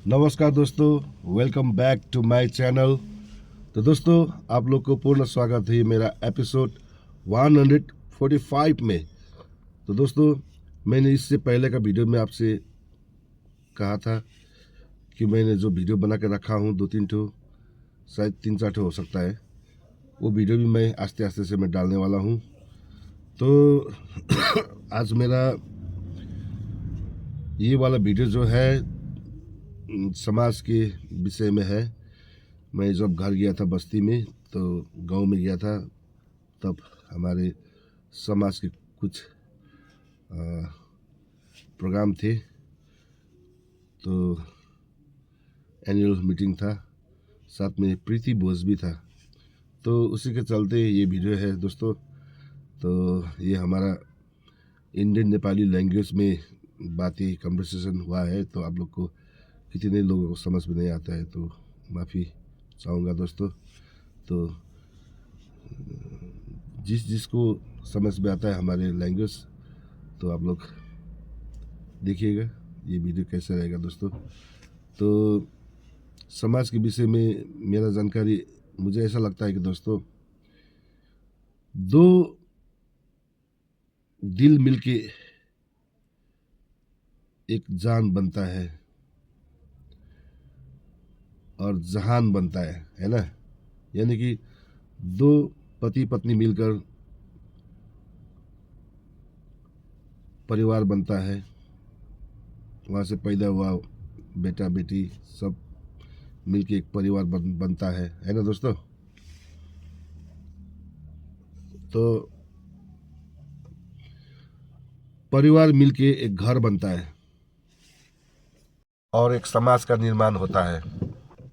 नमस्कार दोस्तों, welcome back to my channel. तो दोस्तों, आप लोग को पूर्ण स्वागत है मेरा एपिसोड 145 में। तो दोस्तों, मैंने इससे पहले का वीडियो में आपसे कहा था कि मैंने जो वीडियो बना के रखा हूँ 2-3 ठो, शायद 3-4 ठो हो सकता है, वो वीडियो भी मैं आस्ते आस्ते से मैं डालने वाला हूँ। तो आज मेरा ये वाला वीडियो जो है समाज के विषय में है। मैं जब घर गया था बस्ती में, तो गांव में गया था, तब हमारे समाज के कुछ प्रोग्राम थे। तो एनुअल मीटिंग था, साथ में प्रीति भोज भी था। तो उसी के चलते ये वीडियो है दोस्तों। तो ये हमारा इंडियन नेपाली लैंग्वेज में बातें कन्वर्सेशन हुआ है, तो आप लोग को कितने लोगों को समझ में नहीं आता है तो माफ़ी चाहूँगा दोस्तों। तो जिसको समझ में आता है हमारे लैंग्वेज, तो आप लोग देखिएगा ये वीडियो कैसा रहेगा दोस्तों। तो समाज के विषय में मेरा जानकारी, मुझे ऐसा लगता है कि दोस्तों, दो दिल मिलके एक जान बनता है और जहान बनता है ना। यानी कि दो पति पत्नी मिलकर परिवार बनता है, वहाँ से पैदा हुआ बेटा बेटी सब मिलके एक परिवार बनता है ना दोस्तों। तो परिवार मिलके एक घर बनता है और एक समाज का निर्माण होता है,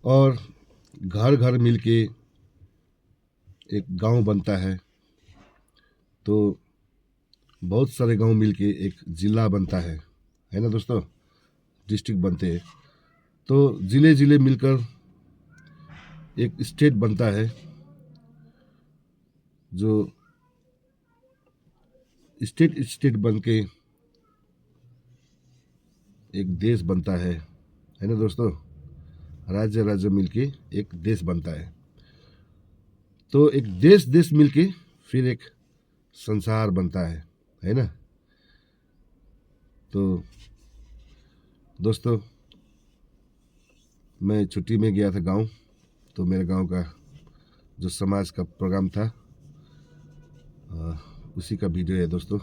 और घर घर मिलके एक गांव बनता है। तो बहुत सारे गांव मिलके एक जिला बनता है ना दोस्तों, डिस्ट्रिक्ट बनते हैं। तो जिले जिले मिलकर एक स्टेट बनता है, जो स्टेट स्टेट बन के एक देश बनता है ना दोस्तों। राज्य राज्य मिलके एक देश बनता है। तो एक देश देश मिलके फिर एक संसार बनता है ना। तो दोस्तों, मैं छुट्टी में गया था गांव, तो मेरे गांव का जो समाज का प्रोग्राम था, उसी का वीडियो है दोस्तों,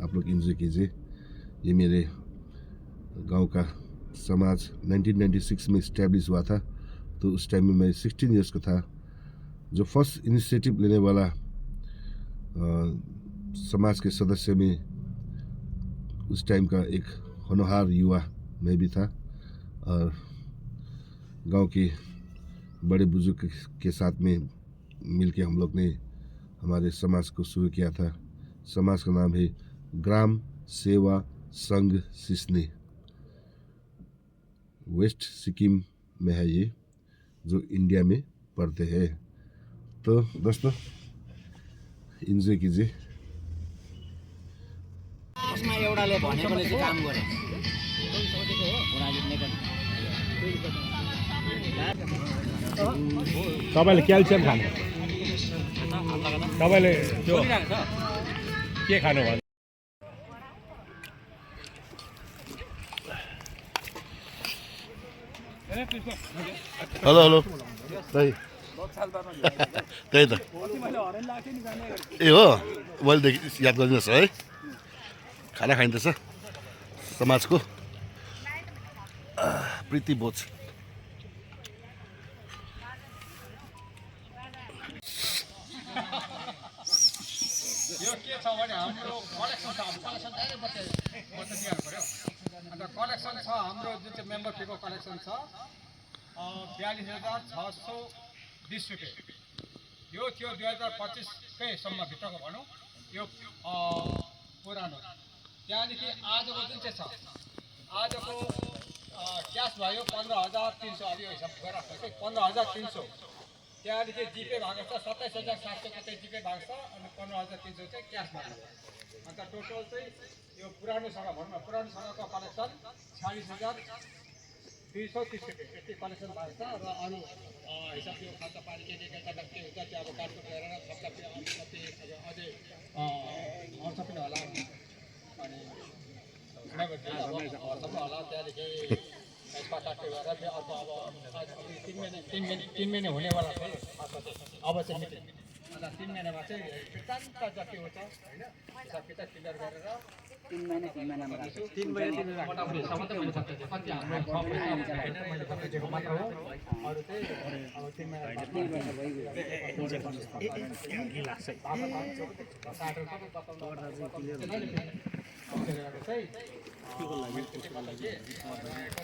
आप लोग एंजॉय कीजिए। ये मेरे गांव का समाज 1996 में इस्टेब्लिश हुआ था। तो उस टाइम में मैं 16 ईयर्स का था। जो फर्स्ट इनिशिएटिव लेने वाला समाज के सदस्य में उस टाइम का एक होनहार युवा मैं भी था, और गांव के बड़े बुजुर्ग के साथ में मिलके हम लोग ने हमारे समाज को शुरू किया था। समाज का नाम है ग्राम सेवा संघ सिस्ने। वेस्ट सिक्किम में है ये, जो इंडिया में पड़ते हैं। तो दोस्तों, इन्जॉय कीजिए। एउटाले भनेकोले चाहिँ काम गरे। तपाईँले क्याल्सियम खानु, तपाईँले त्यो के खानु भयो? हेलो हेलो, त्यही त ए हो। पहिलेदेखि याद गरिदिनुहोस् है, खाना खाइँदैछ समाजको प्रीति भोज। यो के छ भने हाम्रो कलेक्सन छ, कलेक्सन धेरै बच्चा दिनु पर्यो। अन्त कलेक्सन छ हाम्रो जुन चाहिँ मेम्बर फीको कलेक्सन छ 42,620 रुपियाँ। यो थियो 2025कै सम्म भित्रको भनौँ, यो पुरानो। त्यहाँदेखि आजको जुन चाहिँ छ, आजको क्यास भयो 15,300। अब यो हिसाब गरेर चाहिँ 15,300। त्यहाँदेखि जिपे भएको छ 27,700 कतै जिपे भएको छ, अनि 15,300 चाहिँ क्यास भएको छ। अन्त टोटल चाहिँ यो पुरानोसँग भनौँ न, पुरानोसँगको कलेक्सन 46,000 230 रुपियाँ यति कलेक्सन भएको छ र अरू हिसाब यो खर्च पानी के हुन्छ त्यो अब काटकुट गरेर खर्च पनि अलिकति अझै खर्च पनि होला अनि खर्च पनि होला त्यहाँदेखि यसमा काट्यो गरेर फेरि अर्को अब 3 महिना हुनेवाला छ अब चाहिँ मिटिङ अन्त 3 महिनामा चाहिँ सिद्धान्त जति हुन्छ होइन हिसाब किताब क्लियर गरेर 3 महिनामा राख्छु 3 महिना मोटामोटीसम्म त मैले खर्च दिएको कति हाम्रो छ पैसा होइन मैले खर्च दिएको मात्र हो अरू चाहिँ अब 3 महिना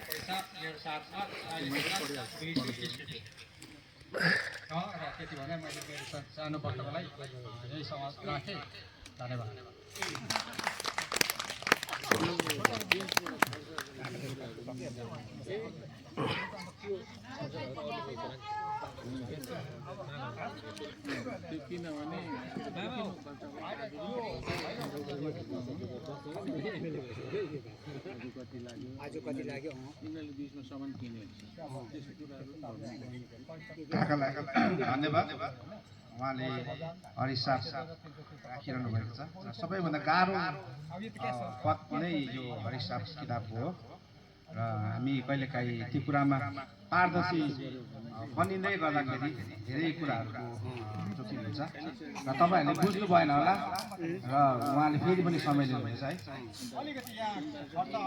पैसा मेरो साथमा त्यति भने मैले मेरो सानो बच्चालाई यही समाज राखेँ धन्यवाद आज कति लाग्यो यिनीहरूले बिचमा सामान किने काकालाई धन्यवाद उहाँले हरिसाब राखिरहनु भएको छ सबैभन्दा गाह्रो पद नै यो हरिसाब किताब हो र हामी कहिलेकाहीँ त्यो कुरामा पारदर्शी बनिँदै गर्दाखेरि धेरै कुराहरूको जोखिम हुन्छ र तपाईँहरूले बुझ्नु भएन होला र उहाँले फेरि पनि समय लिनुहुनेछ है अलिकति यहाँ खर्च अब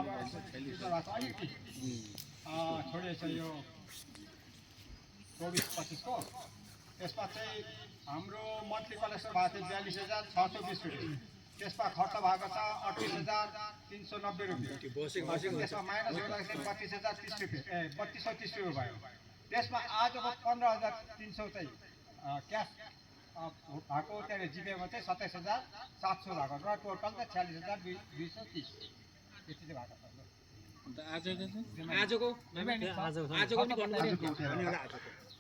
अलिकति छोडिएछ यो 24-25 को त्यसमा चाहिँ हाम्रो मन्थली कलेक्सन भएको थियो 42,620 रुपियाँ त्यसमा खर्च भएको छ 38,390 रुपियाँ त्यसमा माइनस गर्दाखेरि 32,030 रुपियाँ 3230 रुपियाँ भयो त्यसमा आजको 15,300 चाहिँ क्यास भएको त्यहाँनिर जिपेमा चाहिँ 27,700 भएको र टोटल चाहिँ 46,230 यति चाहिँ भएको छ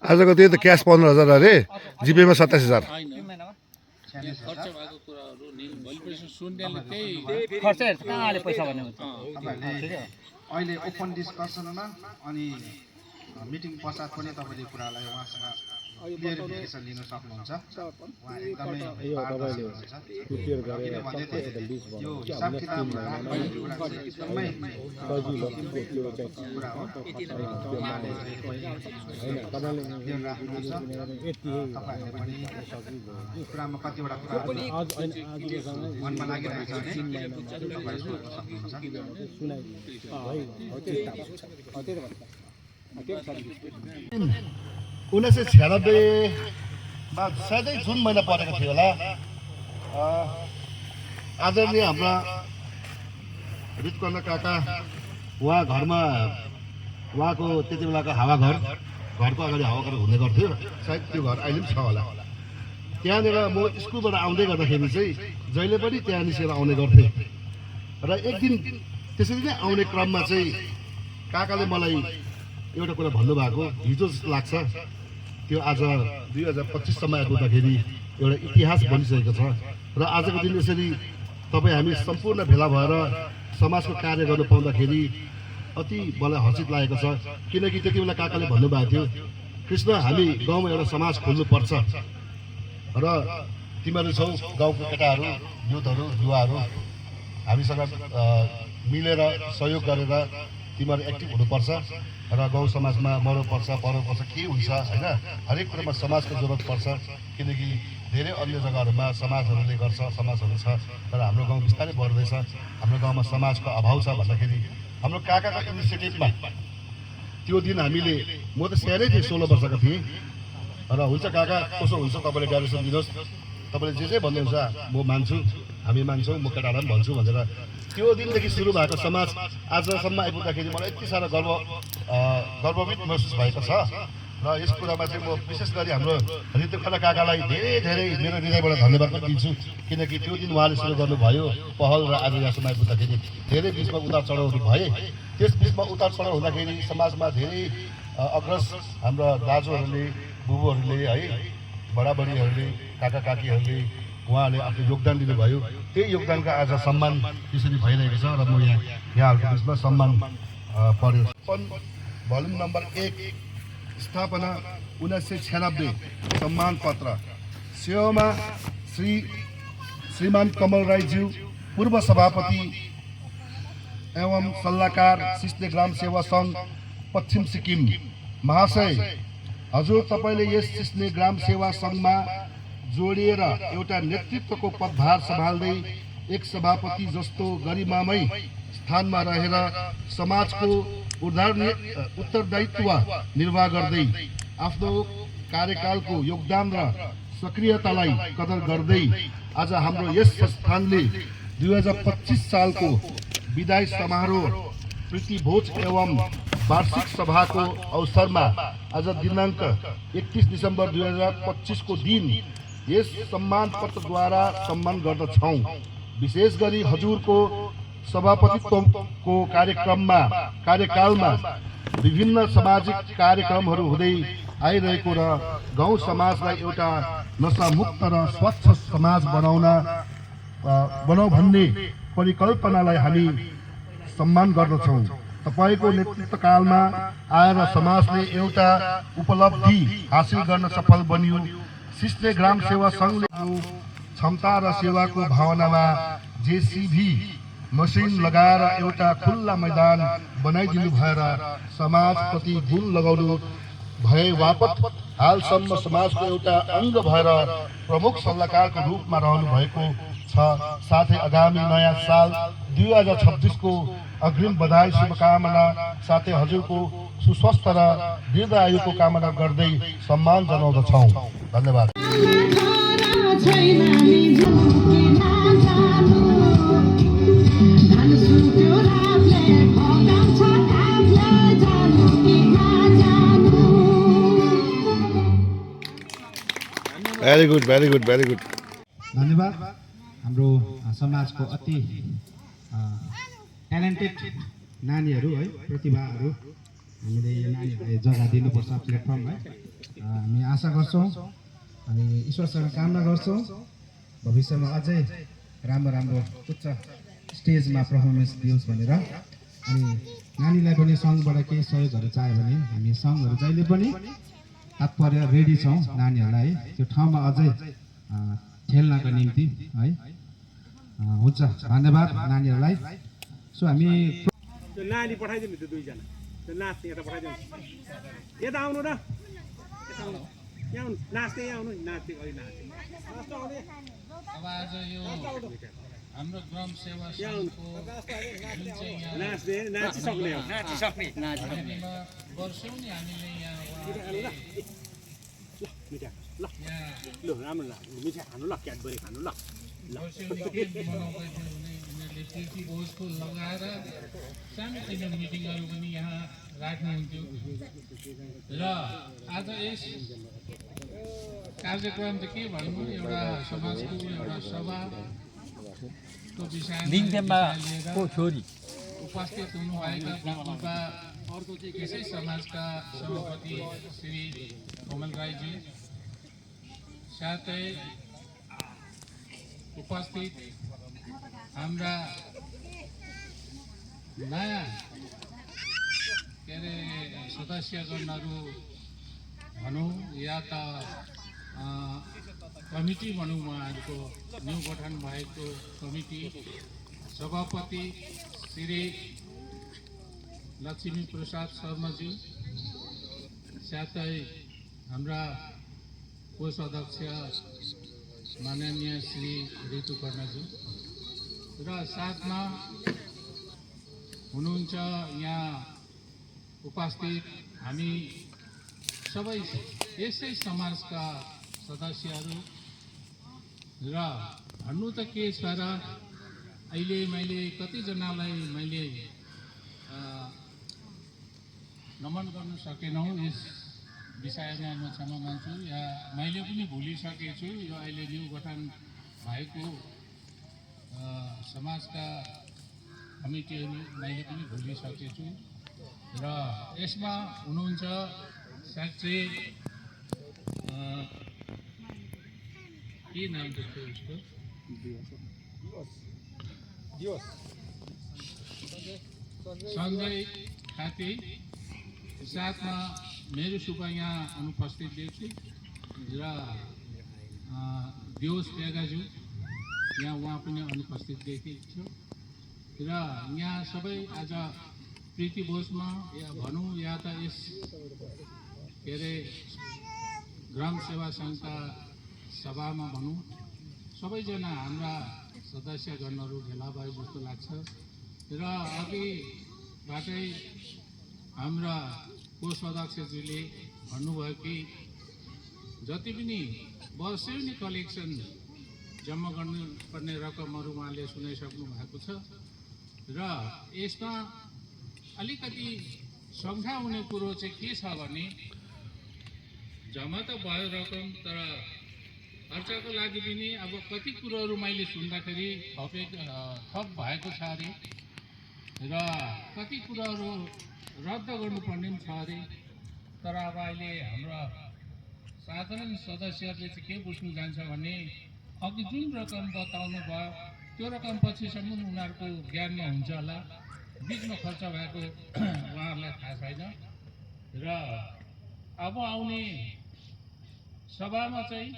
आजको त्यही त क्यास 15,000 अरे जिपेमा 27,000 कहाँले पैसा भन्ने हुन्छ अहिले ओपन डिस्कसनमा अनि मिटिङ पश्चात पनि तपाईँले कुरालाई उहाँसँग क्लियरिफिकेसन लिन सक्नुहुन्छ उहाँ एकदमै यो हिसाब किताब एकदमै कुरा हो तपाईँहरूले पनि कुरामा कतिवटा कुराहरू मनमा लागिरहेको छ भने तपाईँले सक्नुहुन्छ 1996मा सायदै जुन महिना परेको थियो होला आदरणीय हाम्रा रितकर्ण काका उहाँ घरमा उहाँको त्यति बेलाको हावाघर घरको अगाडि हावाघर हुने गर्थ्यो सायद त्यो घर अहिले पनि छ होला त्यहाँनिर म स्कुलबाट आउँदै गर्दाखेरि चाहिँ जहिले पनि त्यहाँ निस्केर आउने गर्थेँ र एक दिन त्यसरी नै आउने क्रममा चाहिँ काकाले मलाई एउटा कुरा भन्नुभएको हिजो जस्तो लाग्छ त्यो आज 2025सम्म आइपुग्दाखेरि एउटा इतिहास बनिसकेको छ र आजको दिन यसरी तपाईँ हामी सम्पूर्ण भेला भएर समाजको कार्य गर्नु पाउँदाखेरि अति मलाई हर्षित लागेको छ किनकि त्यति बेला काकाले भन्नुभएको थियो कृष्ण हामी गाउँमा एउटा समाज खोल्नुपर्छ र तिमीहरू छौ गाउँको केटाहरू युथहरू युवाहरू हामीसँग मिलेर सहयोग गरेर तिमीहरू एक्टिभ हुनुपर्छ र गाउँ समाजमा मर्नुपर्छ पर्नुपर्छ के हुन्छ होइन हरेक कुरामा समाजको जरुरत पर्छ किनकि धेरै अन्य जग्गाहरूमा समाजहरूले गर्छ समाजहरू छ तर हाम्रो गाउँ बिस्तारै बढ्दैछ हाम्रो गाउँमा समाजको अभाव छ भन्दाखेरि हाम्रो काकाको इनिसिएटिभमा त्यो दिन हामीले म त सानै थिएँ 16 वर्षको थिएँ र हुन्छ काका कसो हुन्छ तपाईँले डाइरेक्सन दिनुहोस् तपाईँले जे भन्नुहुन्छ म मान्छु हामी मान्छौँ म केटाहरूलाई पनि भन्छु भनेर त्यो दिनदेखि सुरु भएको समाज आजसम्म आइपुग्दाखेरि मलाई यति साह्रो गर्ववित महसुस भएको छ र यस कुरामा चाहिँ म विशेष गरी हाम्रो रितकर्ण काकालाई धेरै धेरै मेरो हृदयबाट धन्यवाद पनि दिन्छु किनकि त्यो दिन उहाँले सुरु गर्नुभयो पहल र आज यहाँसम्म आइपुग्दाखेरि धेरै बिचमा उतार चढाउहरू भए त्यस बिचमा उतार चढाउ हुँदाखेरि समाजमा धेरै अग्रज हाम्रा दाजुहरूले बुबुहरूले है बडाबडीहरूले काका काकीहरूले उहाँले आफ्नो योगदान दिनुभयो त्यही योगदानको आज सम्मान त्यसरी भइरहेको छ र म यहाँहरूको बिचमा सम्मान पर्यो भोल्युम नम्बर 1 स्थापना 1996 सम्मान पत्र सेवामा श्रीमान कमल राईज्यू पूर्व सभापति एवं सल्लाहकार सिस्ने ग्राम सेवा सङ्घ पश्चिम सिक्किम महाशय, हजुर तपाईँले यस सिस्ने ग्राम सेवा सङ्घमा जोडिएर एउटा नेतृत्वको पदभार सम्हाल्दै एक सभापति जस्तो गरिमामय स्थानमा रहेर समाजको उत्तरदायित्व निर्वाह गर्दै आफ्नो कार्यकालको योगदान र सक्रियतालाई कदर गर्दै आज हाम्रो यस संस्थानले 2025 सालको विदाई समारोह प्रीतिभोज एवं वार्षिक सभाको अवसरमा आज दिनाङ्क 31 डिसेम्बर 2025 को दिन यस सम्मान पत्रद्वारा सम्मान गर्दछौँ। विशेष गरी हजुरको सभापतित्वको कार्यकालमा विभिन्न सामाजिक कार्यक्रमहरू हुँदै आइरहेको र गाउँ समाजलाई एउटा नशामुक्त र स्वच्छ समाज बनाऊ भन्ने परिकल्पनालाई हामी सम्मान गर्दछौँ। तपाईको नेतृत्वकालमा आएर समाजले एउटा उपलब्धि हासिल गर्न सफल बन्यो। सिस्ने ग्राम सेवा सङ्घले क्षमता र सेवाको भावनामा जेसीबी मसिन लगाएर एउटा खुल्ला मैदान बनाइदिनु भएर समाजप्रति गुण लगाउनु भए वापत हालसम्म समाजको एउटा अङ्ग भएर प्रमुख सल्लाहकारको रूपमा रहनु भएको छ। साथै आगामी नयाँ साल 2026 को अग्रिम बधाई शुभकामना साथै हजुरको सुस्वस्थ र दीर्घायुको कामना गर्दै सम्मान जनाउँदछौँ। धन्यवाद। Very good, very good, very good. धन्यवाद। हाम्रो समाजको अति ट्यालेन्टेड नानीहरू है, प्रतिभाहरू, हामीले यो नानीहरूलाई जग्गा दिनुपर्छ प्लेटफर्म है। हामी आशा गर्छौँ अनि ईश्वरसँग कामना गर्छौँ भविष्यमा अझै राम्रो उच्च स्टेजमा पर्फर्मेन्स दियोस् भनेर। अनि नानीलाई पनि सङ्घबाट केही सहयोगहरू चाहियो भने हामी सङ्घहरू जहिले पनि तात्पर्य रेडी छौँ नानीहरूलाई है, त्यो ठाउँमा अझै खेल्नको निम्ति है। हुन्छ, धन्यवाद नानीहरूलाई। सो हामी त्यो नानी पठाइदिनु, त्यो दुईजना त्यो नाच्ने यता पठाइदिनु, यता आउनु र यता आउनु, यहाँ आउनु, नाच्दै यहाँ आउनु, नाच्दै गरी नाच्ने अब आज यो हाम्रो ग्राम सेवा सङ्घको जुन चाहिँ यहाँ नाच्दै नाचिसक्ने हो, हामीमा वर्षौँ नि हामीले यहाँ मिठा ल ल राम्रो ल मिठा खानु ल, क्याडबरी खानु ल। वर्षौँदेखि मनाउँदै थियो भने उनीहरूले कीर्ति भोजको लगाएर सानोतिनो मिटिङहरू पनि यहाँ राख्नुहुन्थ्यो। र आज यस कार्यक्रम त के भन्नु, एउटा समाजको एउटा सभाको विषयमा लिएर उपस्थित हुनुभएका प्रतिभा त्यसै समाजका सभापति श्री कमल राईजी, साथै उपस्थित हाम्रा नयाँ के अरे सदस्यगणहरू भनौँ या त कमिटी भनौँ, उहाँहरूको न्यू गठन भएको कमिटी सभापति श्री लक्ष्मी प्रसाद शर्माजी, साथै हाम्रा कोषाध्यक्ष माननीय श्री ऋतु कर्णजी र साथमा हुनुहुन्छ यहाँ उपस्थित हामी सबै यसै समाजका सदस्यहरू। र भन्नु त के छ र, अहिले मैले कतिजनालाई मैले नमन गर्न सकेनौँ, यस विषयमा म क्षमा माग्छु, या मैले पनि भुलिसकेछु। यो अहिले न्यू गठन भएको समाजका कमिटीहरू मैले पनि भुलिसकेछु। र यसमा हुनुहुन्छ साँच्चै के नाम थियो उसको, सञ्जय खाती साथमा मेरो सुब्बा यहाँ अनुपस्थित देख्छु र देउस पेगाजु यहाँ उहाँ पनि अनुपस्थित देखिन्छ र यहाँ सबै आज प्रीति भोजमा या भनौँ या त यस के अरे ग्राम सेवा सङ्घका सभामा भनौँ सबैजना हाम्रा सदस्यगणहरू भेला भयो जस्तो लाग्छ र अघिबाटै हाम्रा कोषाध्यक्षज्यूले भन्नुभयो कि जति पनि वर्षेनी कलेक्सन जम्मा गर्नुपर्ने रकमहरू उहाँले सुनाइसक्नु भएको छ र यसमा अलिकति शङ्का हुने कुरो चाहिँ के छ भने जम्मा त भयो रकम तर खर्चको लागि पनि अब कति कुरोहरू मैले सुन्दाखेरि थप भएको छ अरे र कति कुराहरू रद्द गर्नुपर्ने पनि छ अरे तर अब अहिले हाम्रो साधारण सदस्यहरूले चाहिँ के बुझ्नु जान्छ भने अघि जुन रकम बताउनु भयो त्यो रकम पछिसम्म उनीहरूको ज्ञानमा हुन्छ होला बिचमा खर्च भएको उहाँहरूलाई थाहा छैन र अब आउने सभामा चाहिँ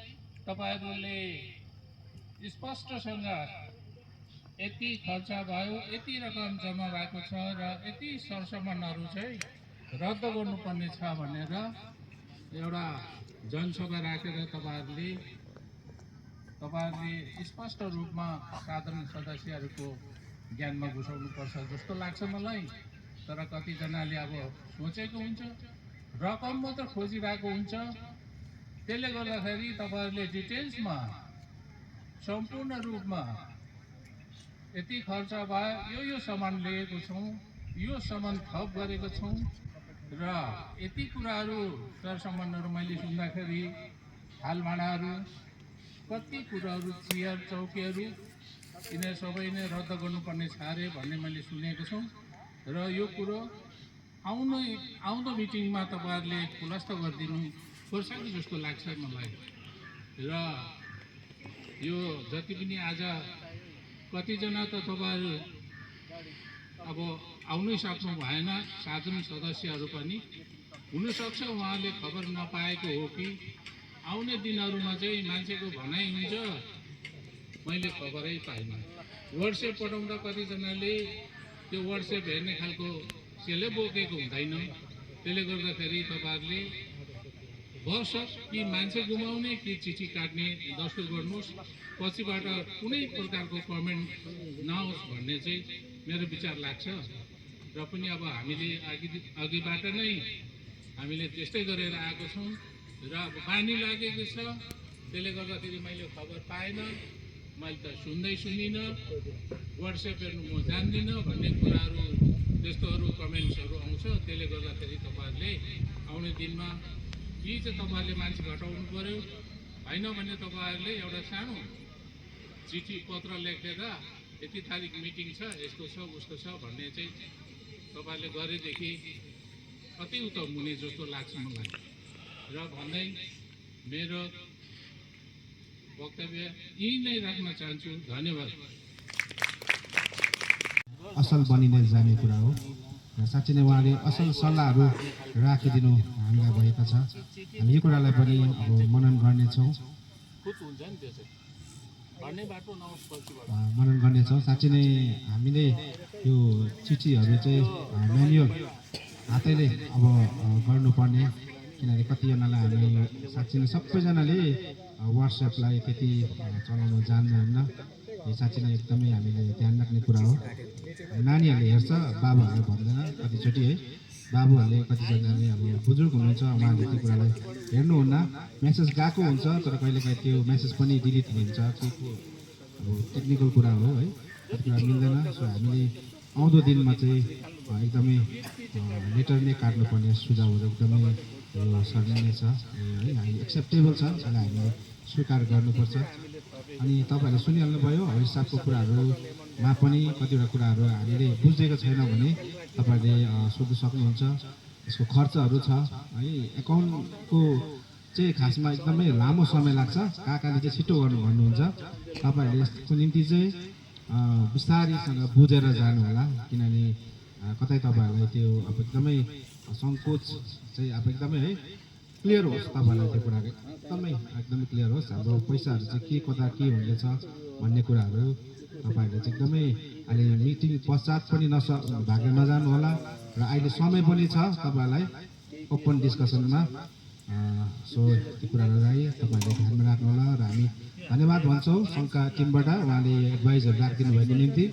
तपाईँहरूले स्पष्टसँग यति खर्च भयो यति रकम जम्मा भएको छ र यति सरसामानहरू चाहिँ रद्द गर्नुपर्ने छ भनेर एउटा जनसभा राखेर तपाईँहरूले स्पष्ट रूपमा साधारण सदस्यहरूको ज्ञानमा घुसाउनुपर्छ जस्तो लाग्छ मलाई तर कतिजनाले अब सोचेको हुन्छ रकम मात्र खोजिरहेको हुन्छ त्यसले गर्दाखेरि तपाईँहरूले डिटेल्समा सम्पूर्ण रूपमा यति खर्च भयो यो सामान लिएको छौँ यो सामान थप गरेको छौँ र यति कुराहरू सरसामानहरू मैले सुन्दाखेरि थालभाँडाहरू कति कुराहरू चियर चौकीहरू यिनीहरू सबै नै रद्द गर्नुपर्ने छ अरे भन्ने मैले सुनेको छु र यो कुरो आउँदो मिटिङमा तपाईँहरूले खुलास्त गरिदिनु पर्छ जस्तो लाग्छ मलाई र यो जति पनि आज कतिजना त तपाईँहरू अब आउनै सक्नु भएन साधारण सदस्यहरू पनि हुनसक्छ उहाँले खबर नपाएको हो कि आउने दिनहरूमा चाहिँ मान्छेको भनाइ हुन्छ मैले खबरै पाइनँ वाट्सएप पठाउँदा कतिजनाले त्यो वाट्सएप हेर्ने खालको सेलै बोकेको हुँदैन त्यसले गर्दाखेरि तपाईँहरूले बस कि मान्छे गुमाउने कि चिठी काट्ने दस्तुर गर्नुहोस् पछिबाट कुनै प्रकारको कमेन्ट नआओस् भन्ने चाहिँ मेरो विचार लाग्छ र पनि अब हामीले अघिबाट नै हामीले त्यस्तै गरेर आएको छौँ र अब बानी लागेको छ त्यसले गर्दाखेरि मैले खबर पाएन मैले त सुनिनँ वाट्सएप हेर्नु म जान्दिनँ भन्ने कुराहरू त्यस्तोहरू कमेन्ट्सहरू आउँछ त्यसले गर्दाखेरि तपाईँहरूले आउने दिनमा कि चाहिँ तपाईँहरूले मान्छे घटाउनु पऱ्यो होइन भने तपाईँहरूले एउटा सानो चिठी पत्र लेखेर यति तारिक मिटिङ छ यस्तो छ उस्तो छ भन्ने चाहिँ तपाईँहरूले गरेदेखि अति उत्तम हुने जस्तो लाग्छ मलाई र भन्दै मेरो वक्तव्य यही नै राख्न चाहन्छु धन्यवाद असल बनिने जाने कुरा हो र साँच्चै नै उहाँले असल सल्लाहहरू राखिदिनु हामीलाई भएका छ हामी यो कुरालाई पनि अब मनन गर्नेछौँ मनन गर्नेछौँ साँच्चै नै हामीले यो चिठीहरू चाहिँ म्यानुअल हातैले अब गर्नुपर्ने किनभने कतिजनालाई हामी साँच्चै नै सबैजनाले वाट्सएपलाई त्यति चलाउनु जान्नुहुन्न यो साँच्चै नै एकदमै हामीले ध्यान राख्ने कुरा हो नानीहरूले हेर्छ बाबुहरूले भन्दैन कतिचोटि है बाबुहरूले कतिजनाले अब बुजुर्ग हुनुहुन्छ उहाँहरूले त्यो कुरालाई हेर्नुहुन्न मेसेज गएको हुन्छ तर कहिलेकाहीँ त्यो मेसेज पनि डिलिट हुन्छ के अब टेक्निकल कुरा हो है कति कुरा मिल्दैन सो हामीले आउँदो दिनमा चाहिँ एकदमै लेटर नै काट्नुपर्ने सुझावहरू एकदमै सर्ने छ है हामी एक्सेप्टेबल छ यसलाई हामीले स्वीकार गर्नुपर्छ अनि तपाईँहरूले सुनिहाल्नुभयो हिसाबको कुराहरूमा पनि कतिवटा कुराहरू हामीले बुझेको छैन भने तपाईँहरूले सोध्नु सक्नुहुन्छ यसको खर्चहरू छ है एकाउन्टको चाहिँ खासमा एकदमै लामो समय लाग्छ काकाले चाहिँ छिटो गर्नु भन्नुहुन्छ तपाईँहरूले यसको निम्ति चाहिँ बिस्तारैसँग बुझेर जानु होला किनभने कतै तपाईँहरूलाई त्यो अब एकदमै सङ्कोच चाहिँ अब एकदमै है क्लियर होस् तपाईँलाई त्यो कुराको एकदमै क्लियर होस् हाम्रो पैसाहरू चाहिँ के कता के हुँदैछ भन्ने कुराहरू तपाईँहरूले चाहिँ एकदमै अहिले मिटिङ पश्चात पनि भाग्न नजानु होला र अहिले समय पनि छ तपाईँहरूलाई ओपन डिस्कसनमा सो त्यो कुराहरूलाई तपाईँहरूले ध्यानमा राख्नु होला र हामी धन्यवाद भन्छौँ सङ्घका टिमबाट उहाँले एडभाइजहरू राखिदिनु भएको निम्ति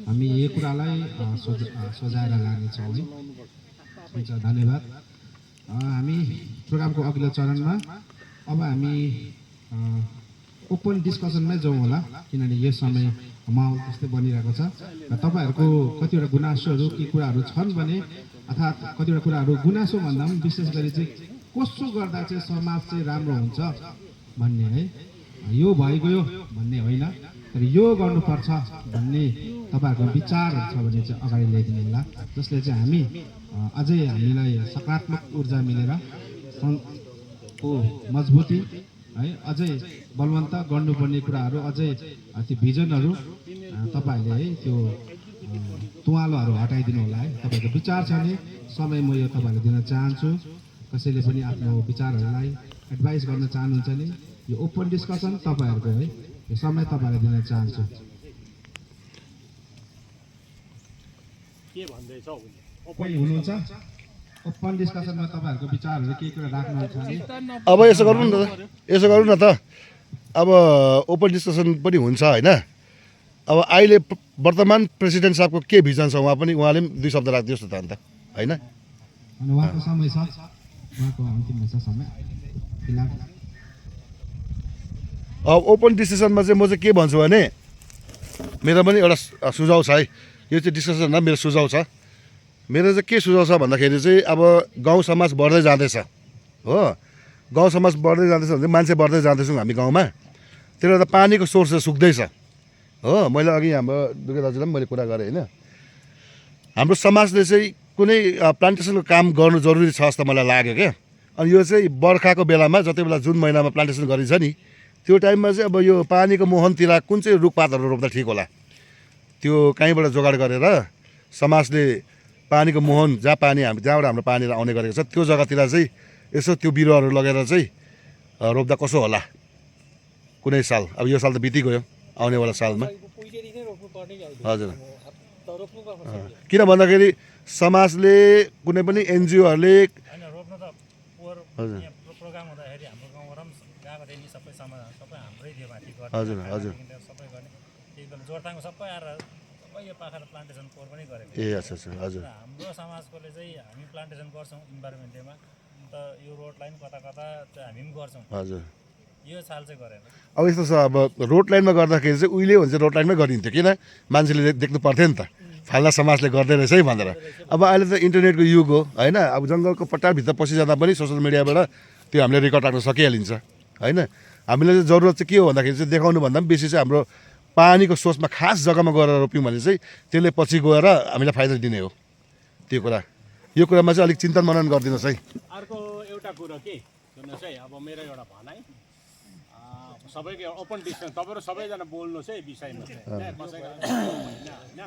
हामी यो कुरालाई सजाएर लानेछौँ है हुन्छ धन्यवाद हामी प्रोग्रामको अघिल्लो चरणमा अब हामी ओपन डिस्कसनमै जाउँ होला किनभने यो समय माहौल त्यस्तै बनिरहेको छ र तपाईँहरूको कतिवटा गुनासोहरू के कुराहरू छन् भने अर्थात् कतिवटा कुराहरू गुनासो भन्दा पनि विशेष गरी चाहिँ कसो गर्दा चाहिँ समाज चाहिँ राम्रो हुन्छ भन्ने है यो भइगयो भन्ने होइन तर यो गर्नुपर्छ भन्ने तपाईँहरूको विचारहरू छ भने चाहिँ अगाडि ल्याइदिनु होला जसले चाहिँ हामी अझै हामीलाई सकारात्मक ऊर्जा मिलेर सङ्घको मजबुती है अझै बलवन्त गर्नुपर्ने कुराहरू अझै त्यो भिजनहरू तपाईँहरूले है त्यो तुवालोहरू हटाइदिनु होला है तपाईँको विचार छ भने समय म यो तपाईँहरूले दिन चाहन्छु कसैले पनि आफ्नो विचारहरूलाई एडभाइस गर्न चाहनुहुन्छ भने यो ओपन डिस्कसन तपाईँहरूको है यो समय तपाईँलाई दिन चाहन्छु के भन्दैछ कोही हुनुहुन्छ ओपन डिस्कसनमा तपाईँहरूको विचारहरू के कुरा राख्नुहुन्छ भने अब यसो गरौँ न त अब ओपन डिस्कसन पनि हुन्छ होइन अब अहिले वर्तमान प्रेसिडेन्ट साहबको के भिजन छ उहाँले पनि 2 शब्द राखिदियोस् न त अन्त होइन अनि उहाँको समय छ उहाँको अन्तिम छ समय फिलहाल अब ओपन डिस्कसनमा चाहिँ म चाहिँ के भन्छु भने मेरो पनि एउटा सुझाव छ है यो चाहिँ डिस्कसन मेरो सुझाव छ मेरो चाहिँ के सुझाव छ भन्दाखेरि चाहिँ अब गाउँ समाज बढ्दै जाँदैछ हो गाउँ समाज बढ्दै जाँदैछ भने मान्छे बढ्दै जाँदैछौँ हामी गाउँमा त्यसले गर्दा पानीको सोर्स चाहिँ सुक्दैछ हो मैले अघि हाम्रो दुर्गा दाजुलाई पनि मैले कुरा गरेँ होइन हाम्रो समाजले चाहिँ कुनै प्लान्टेसनको काम गर्नु जरुरी छ जस्तो मलाई लाग्यो क्या अनि यो चाहिँ बर्खाको बेलामा जति बेला जुन महिनामा प्लान्टेसन गरिन्छ नि त्यो टाइममा चाहिँ अब यो पानीको मुहानतिर कुन चाहिँ रुखपातहरू रोप्दा ठिक होला त्यो कहीँबाट जोगाड गरेर समाजले पानीको मुहान जहाँबाट हाम्रो पानी आउने गरेको छ त्यो जग्गातिर चाहिँ यसो त्यो बिरुवाहरू लगेर चाहिँ रोप्दा कसो होला कुनै साल अब यो साल त बितिगयो आउनेवाला सालमा हजुर किन भन्दाखेरि समाजले कुनै पनि एनजिओहरूले हजुर हजुर हजुर ए अच्छा अच्छा हजुर हाम्रो समाजकोले चाहिँ हामी प्लान्टेसन गर्छौँ इन्भाइरोमेन्ट डेमा अन्त यो रोड लाइन कता कता हामी पनि गर्छौँ हजुर यो साल चाहिँ गरेन अब यस्तो छ अब रोड लाइनमा गर्दाखेरि चाहिँ उहिले हुन्छ रोड लाइनमै गरिन्थ्यो किन मान्छेले देख्नु पर्थ्यो नि त फाल्ना समाजले गर्दै रहेछ है भनेर अब अहिले त इन्टरनेटको युग हो होइन अब जङ्गलको पट्टाभित्र पसिजाँदा पनि सोसियल मिडियाबाट त्यो हामीले रेकर्ड राख्न सकिहालिन्छ होइन हामीले चाहिँ जरुरत चाहिँ के हो भन्दाखेरि चाहिँ देखाउनु भन्दा पनि बेसी चाहिँ हाम्रो पानीको सोर्समा खास जग्गामा गएर रोप्यौँ भने चाहिँ त्यसले पछि गएर हामीलाई फाइदा दिने हो त्यो कुरा यो कुरामा चाहिँ अलिक चिन्तन मनन गरिदिनुहोस् है अर्को एउटा कुरो के सुन्नुहोस् है अब मेरो एउटा भनाइ सबैको ओपन डिस्कसन तपाईँहरू सबैजना बोल्नुहोस् है विषयमा चाहिँ कसैको होइन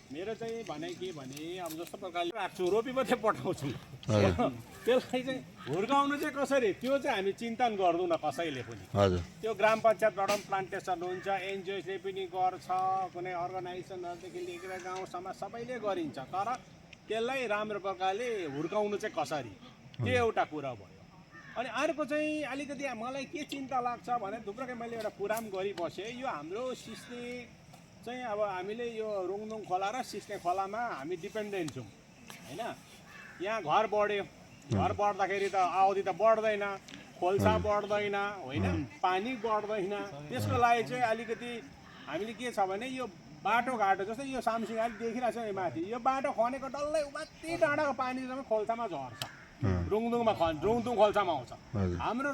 मेरो चाहिँ भनाइ के भने अब जस्तो प्रकारले राख्छु रोपी मात्रै पठाउँछौँ त्यसलाई चाहिँ हुर्काउनु चाहिँ कसरी त्यो चाहिँ हामी चिन्तन गर्दैनौँ कसैले पनि हजुर त्यो ग्राम पञ्चायतबाट पनि प्लान्टेसन हुन्छ एनजिओले पनि गर्छ कुनै अर्गनाइजेसनहरूदेखि लिएर गाउँ समाज सबैले गरिन्छ तर त्यसलाई राम्रो प्रकारले हुर्काउनु चाहिँ कसरी त्यो एउटा कुरा भयो अनि अर्को चाहिँ अलिकति मलाई के चिन्ता लाग्छ भने थुप्रोकै मैले एउटा कुरा पनि गरिबसेँ यो हाम्रो सिस्ने चाहिँ अब हामीले यो रुङदुङ खोला र सिस्ने खोलामा हामी डिपेन्डेन्ट छौँ होइन यहाँ घर बढ्यो घर बढ्दाखेरि त अवधि त बढ्दैन खोल्सा बढ्दैन होइन पानी बढ्दैन त्यसको लागि चाहिँ अलिकति हामीले के छ भने यो बाटोघाटो जस्तै यो सामसिङ अलिक देखिरहेको छ यो माथि यो बाटो खनेको डल्लै उमाथि डाँडाको पानी जम्मै खोल्सामा झर्छ रुङदुङ खोल्सामा आउँछ हाम्रो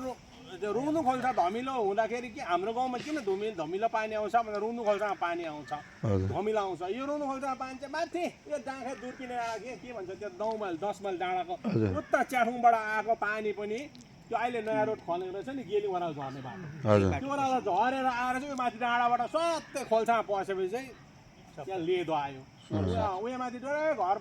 रुङदुङ खोल्सा धमिलो हुँदाखेरि के हाम्रो गाउँमा किन धमिलो पानी आउँछ भने रुङदुङ खोल्सामा पानी आउँछ धमिलो आउँछ यो रुङदुङ खोल्सामा पानी चाहिँ माथि यो डाँडा दुर्पिने डाँडा के भन्छ त्यो 9 माइल 10 माइल डाँडाको उता च्याठुङबाट आएको पानी पनि त्यो अहिले नयाँ रोड खनेको रहेछ नि गेली वराल झर्ने बाटो त्यो वराल झरेर आएर चाहिँ माथि डाँडाबाट सत्तै खोल्सामा पसेपछि चाहिँ त्यहाँ लेदो आयो उयो माथि डल्लै घर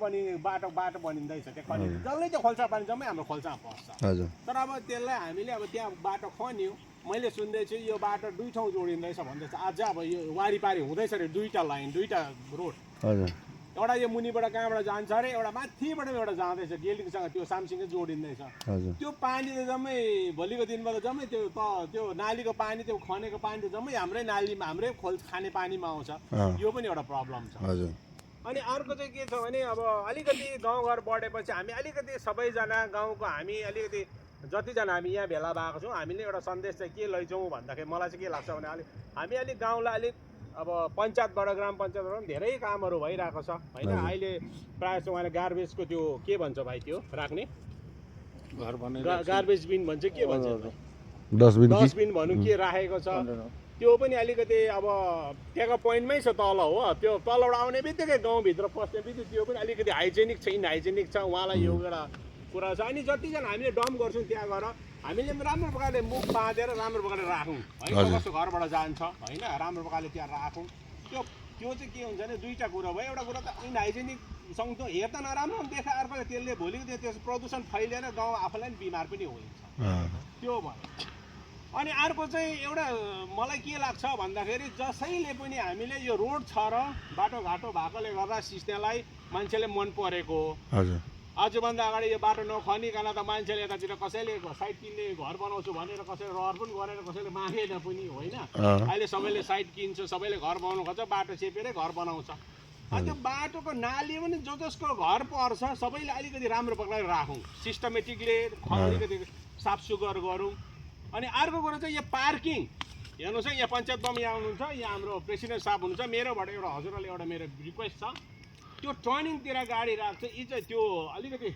बाटो बनिँदैछ त्यो खनि जसले त्यो खोल्सा पानी जम्मै हाम्रो खोल्सामा पर्छ हजुर तर अब त्यसलाई हामीले अब त्यहाँ बाटो खन्यो मैले सुन्दैछु यो बाटो 2 ठाउँ जोडिँदैछ भन्दैछ आज अब यो वारिपारि हुँदैछ अरे 2टा लाइन 2टा रोड हजुर एउटा यो मुनिबाट कहाँबाट जान्छ अरे एउटा माथिबाट एउटा जाँदैछ गेलिङसँग त्यो सामसिङै जोडिँदैछ हजुर त्यो पानी त जम्मै भोलिको दिनमा त जम्मै त्यो नालीको पानी त्यो खनेको पानी त जम्मै हाम्रै नालीमा हाम्रै खाने पानीमा आउँछ यो पनि एउटा प्रब्लम छ हजुर अनि अर्को चाहिँ के छ भने अब अलिकति गाउँघर बढेपछि हामी अलिकति सबैजना गाउँको हामी अलिकति जतिजना हामी यहाँ भेला भएको छौँ हामीले एउटा सन्देश चाहिँ के लैजाउँ भन्दाखेरि मलाई चाहिँ के लाग्छ भने हामी अलिक गाउँलाई अलिक अब पञ्चायतबाट ग्राम पञ्चायतबाट पनि धेरै कामहरू भइरहेको छ होइन अहिले प्रायः चाहिँ उहाँले गार्बेजको त्यो के भन्छ भाइ त्यो राख्ने गार्बेज बिन भन्छ के भन्छ डस्टबिन भनौँ के राखेको छ त्यो पनि अलिकति अब त्यहाँको पोइन्टमै छ तल हो त्यो तलबाट आउने बित्तिकै गाउँभित्र पस्ने बित्तिकै त्यो पनि अलिकति हाइजेनिक छ इनहाइजेनिक छ उहाँलाई यो एउटा कुरा छ अनि जतिजना हामीले डम्प गर्छौँ त्यहाँ गएर हामीले राम्रो प्रकारले मुख बाँधेर राम्रो प्रकारले राखौँ होइन कस्तो घरबाट जान्छ होइन राम्रो प्रकारले त्यहाँ राखौँ त्यो चाहिँ के हुन्छ भने दुईवटा कुरा भयो एउटा कुरा त इनहाइजेनिक सँगसँगै हेर्दा नराम्रो पनि देखा अर्कोले त्यसले भोलिको दिन त्यस प्रदूषण फैलिएर गाउँ आफूलाई पनि बिमार पनि हुन्छ त्यो भयो अनि अर्को चाहिँ एउटा मलाई के लाग्छ भन्दाखेरि जसैले पनि हामीले यो रोड छ र बाटोघाटो भएकोले गर्दा सिस्नेलाई मान्छेले मन परेको हजुर आजभन्दा अगाडि यो बाटो नखनिकन त मान्छेले यतातिर कसैले साइड किन्ने घर बनाउँछु भनेर कसैले रहर पनि गरेर कसैले मागेन पनि होइन अहिले सबैले साइड किन्छ सबैले घर बनाउनु खोज्छ बाटो चेपेरै घर बनाउँछ अनि त्यो बाटोको नाली पनि जसको घर पर्छ सबैले अलिकति राम्रो प्रकारले राखौँ सिस्टमेटिकले अलिकति साफसुग्घर गरौँ अनि अर्को कुरा चाहिँ यो पार्किङ हेर्नुहोस् है यहाँ पञ्चायत बम यहाँ आउनुहुन्छ यहाँ हाम्रो प्रेसिडेन्ट साहब हुनुहुन्छ मेरोबाट एउटा हजुरले एउटा मेरो रिक्वेस्ट छ त्यो टर्निङतिर गाडी राख्छ यी चाहिँ त्यो अलिकति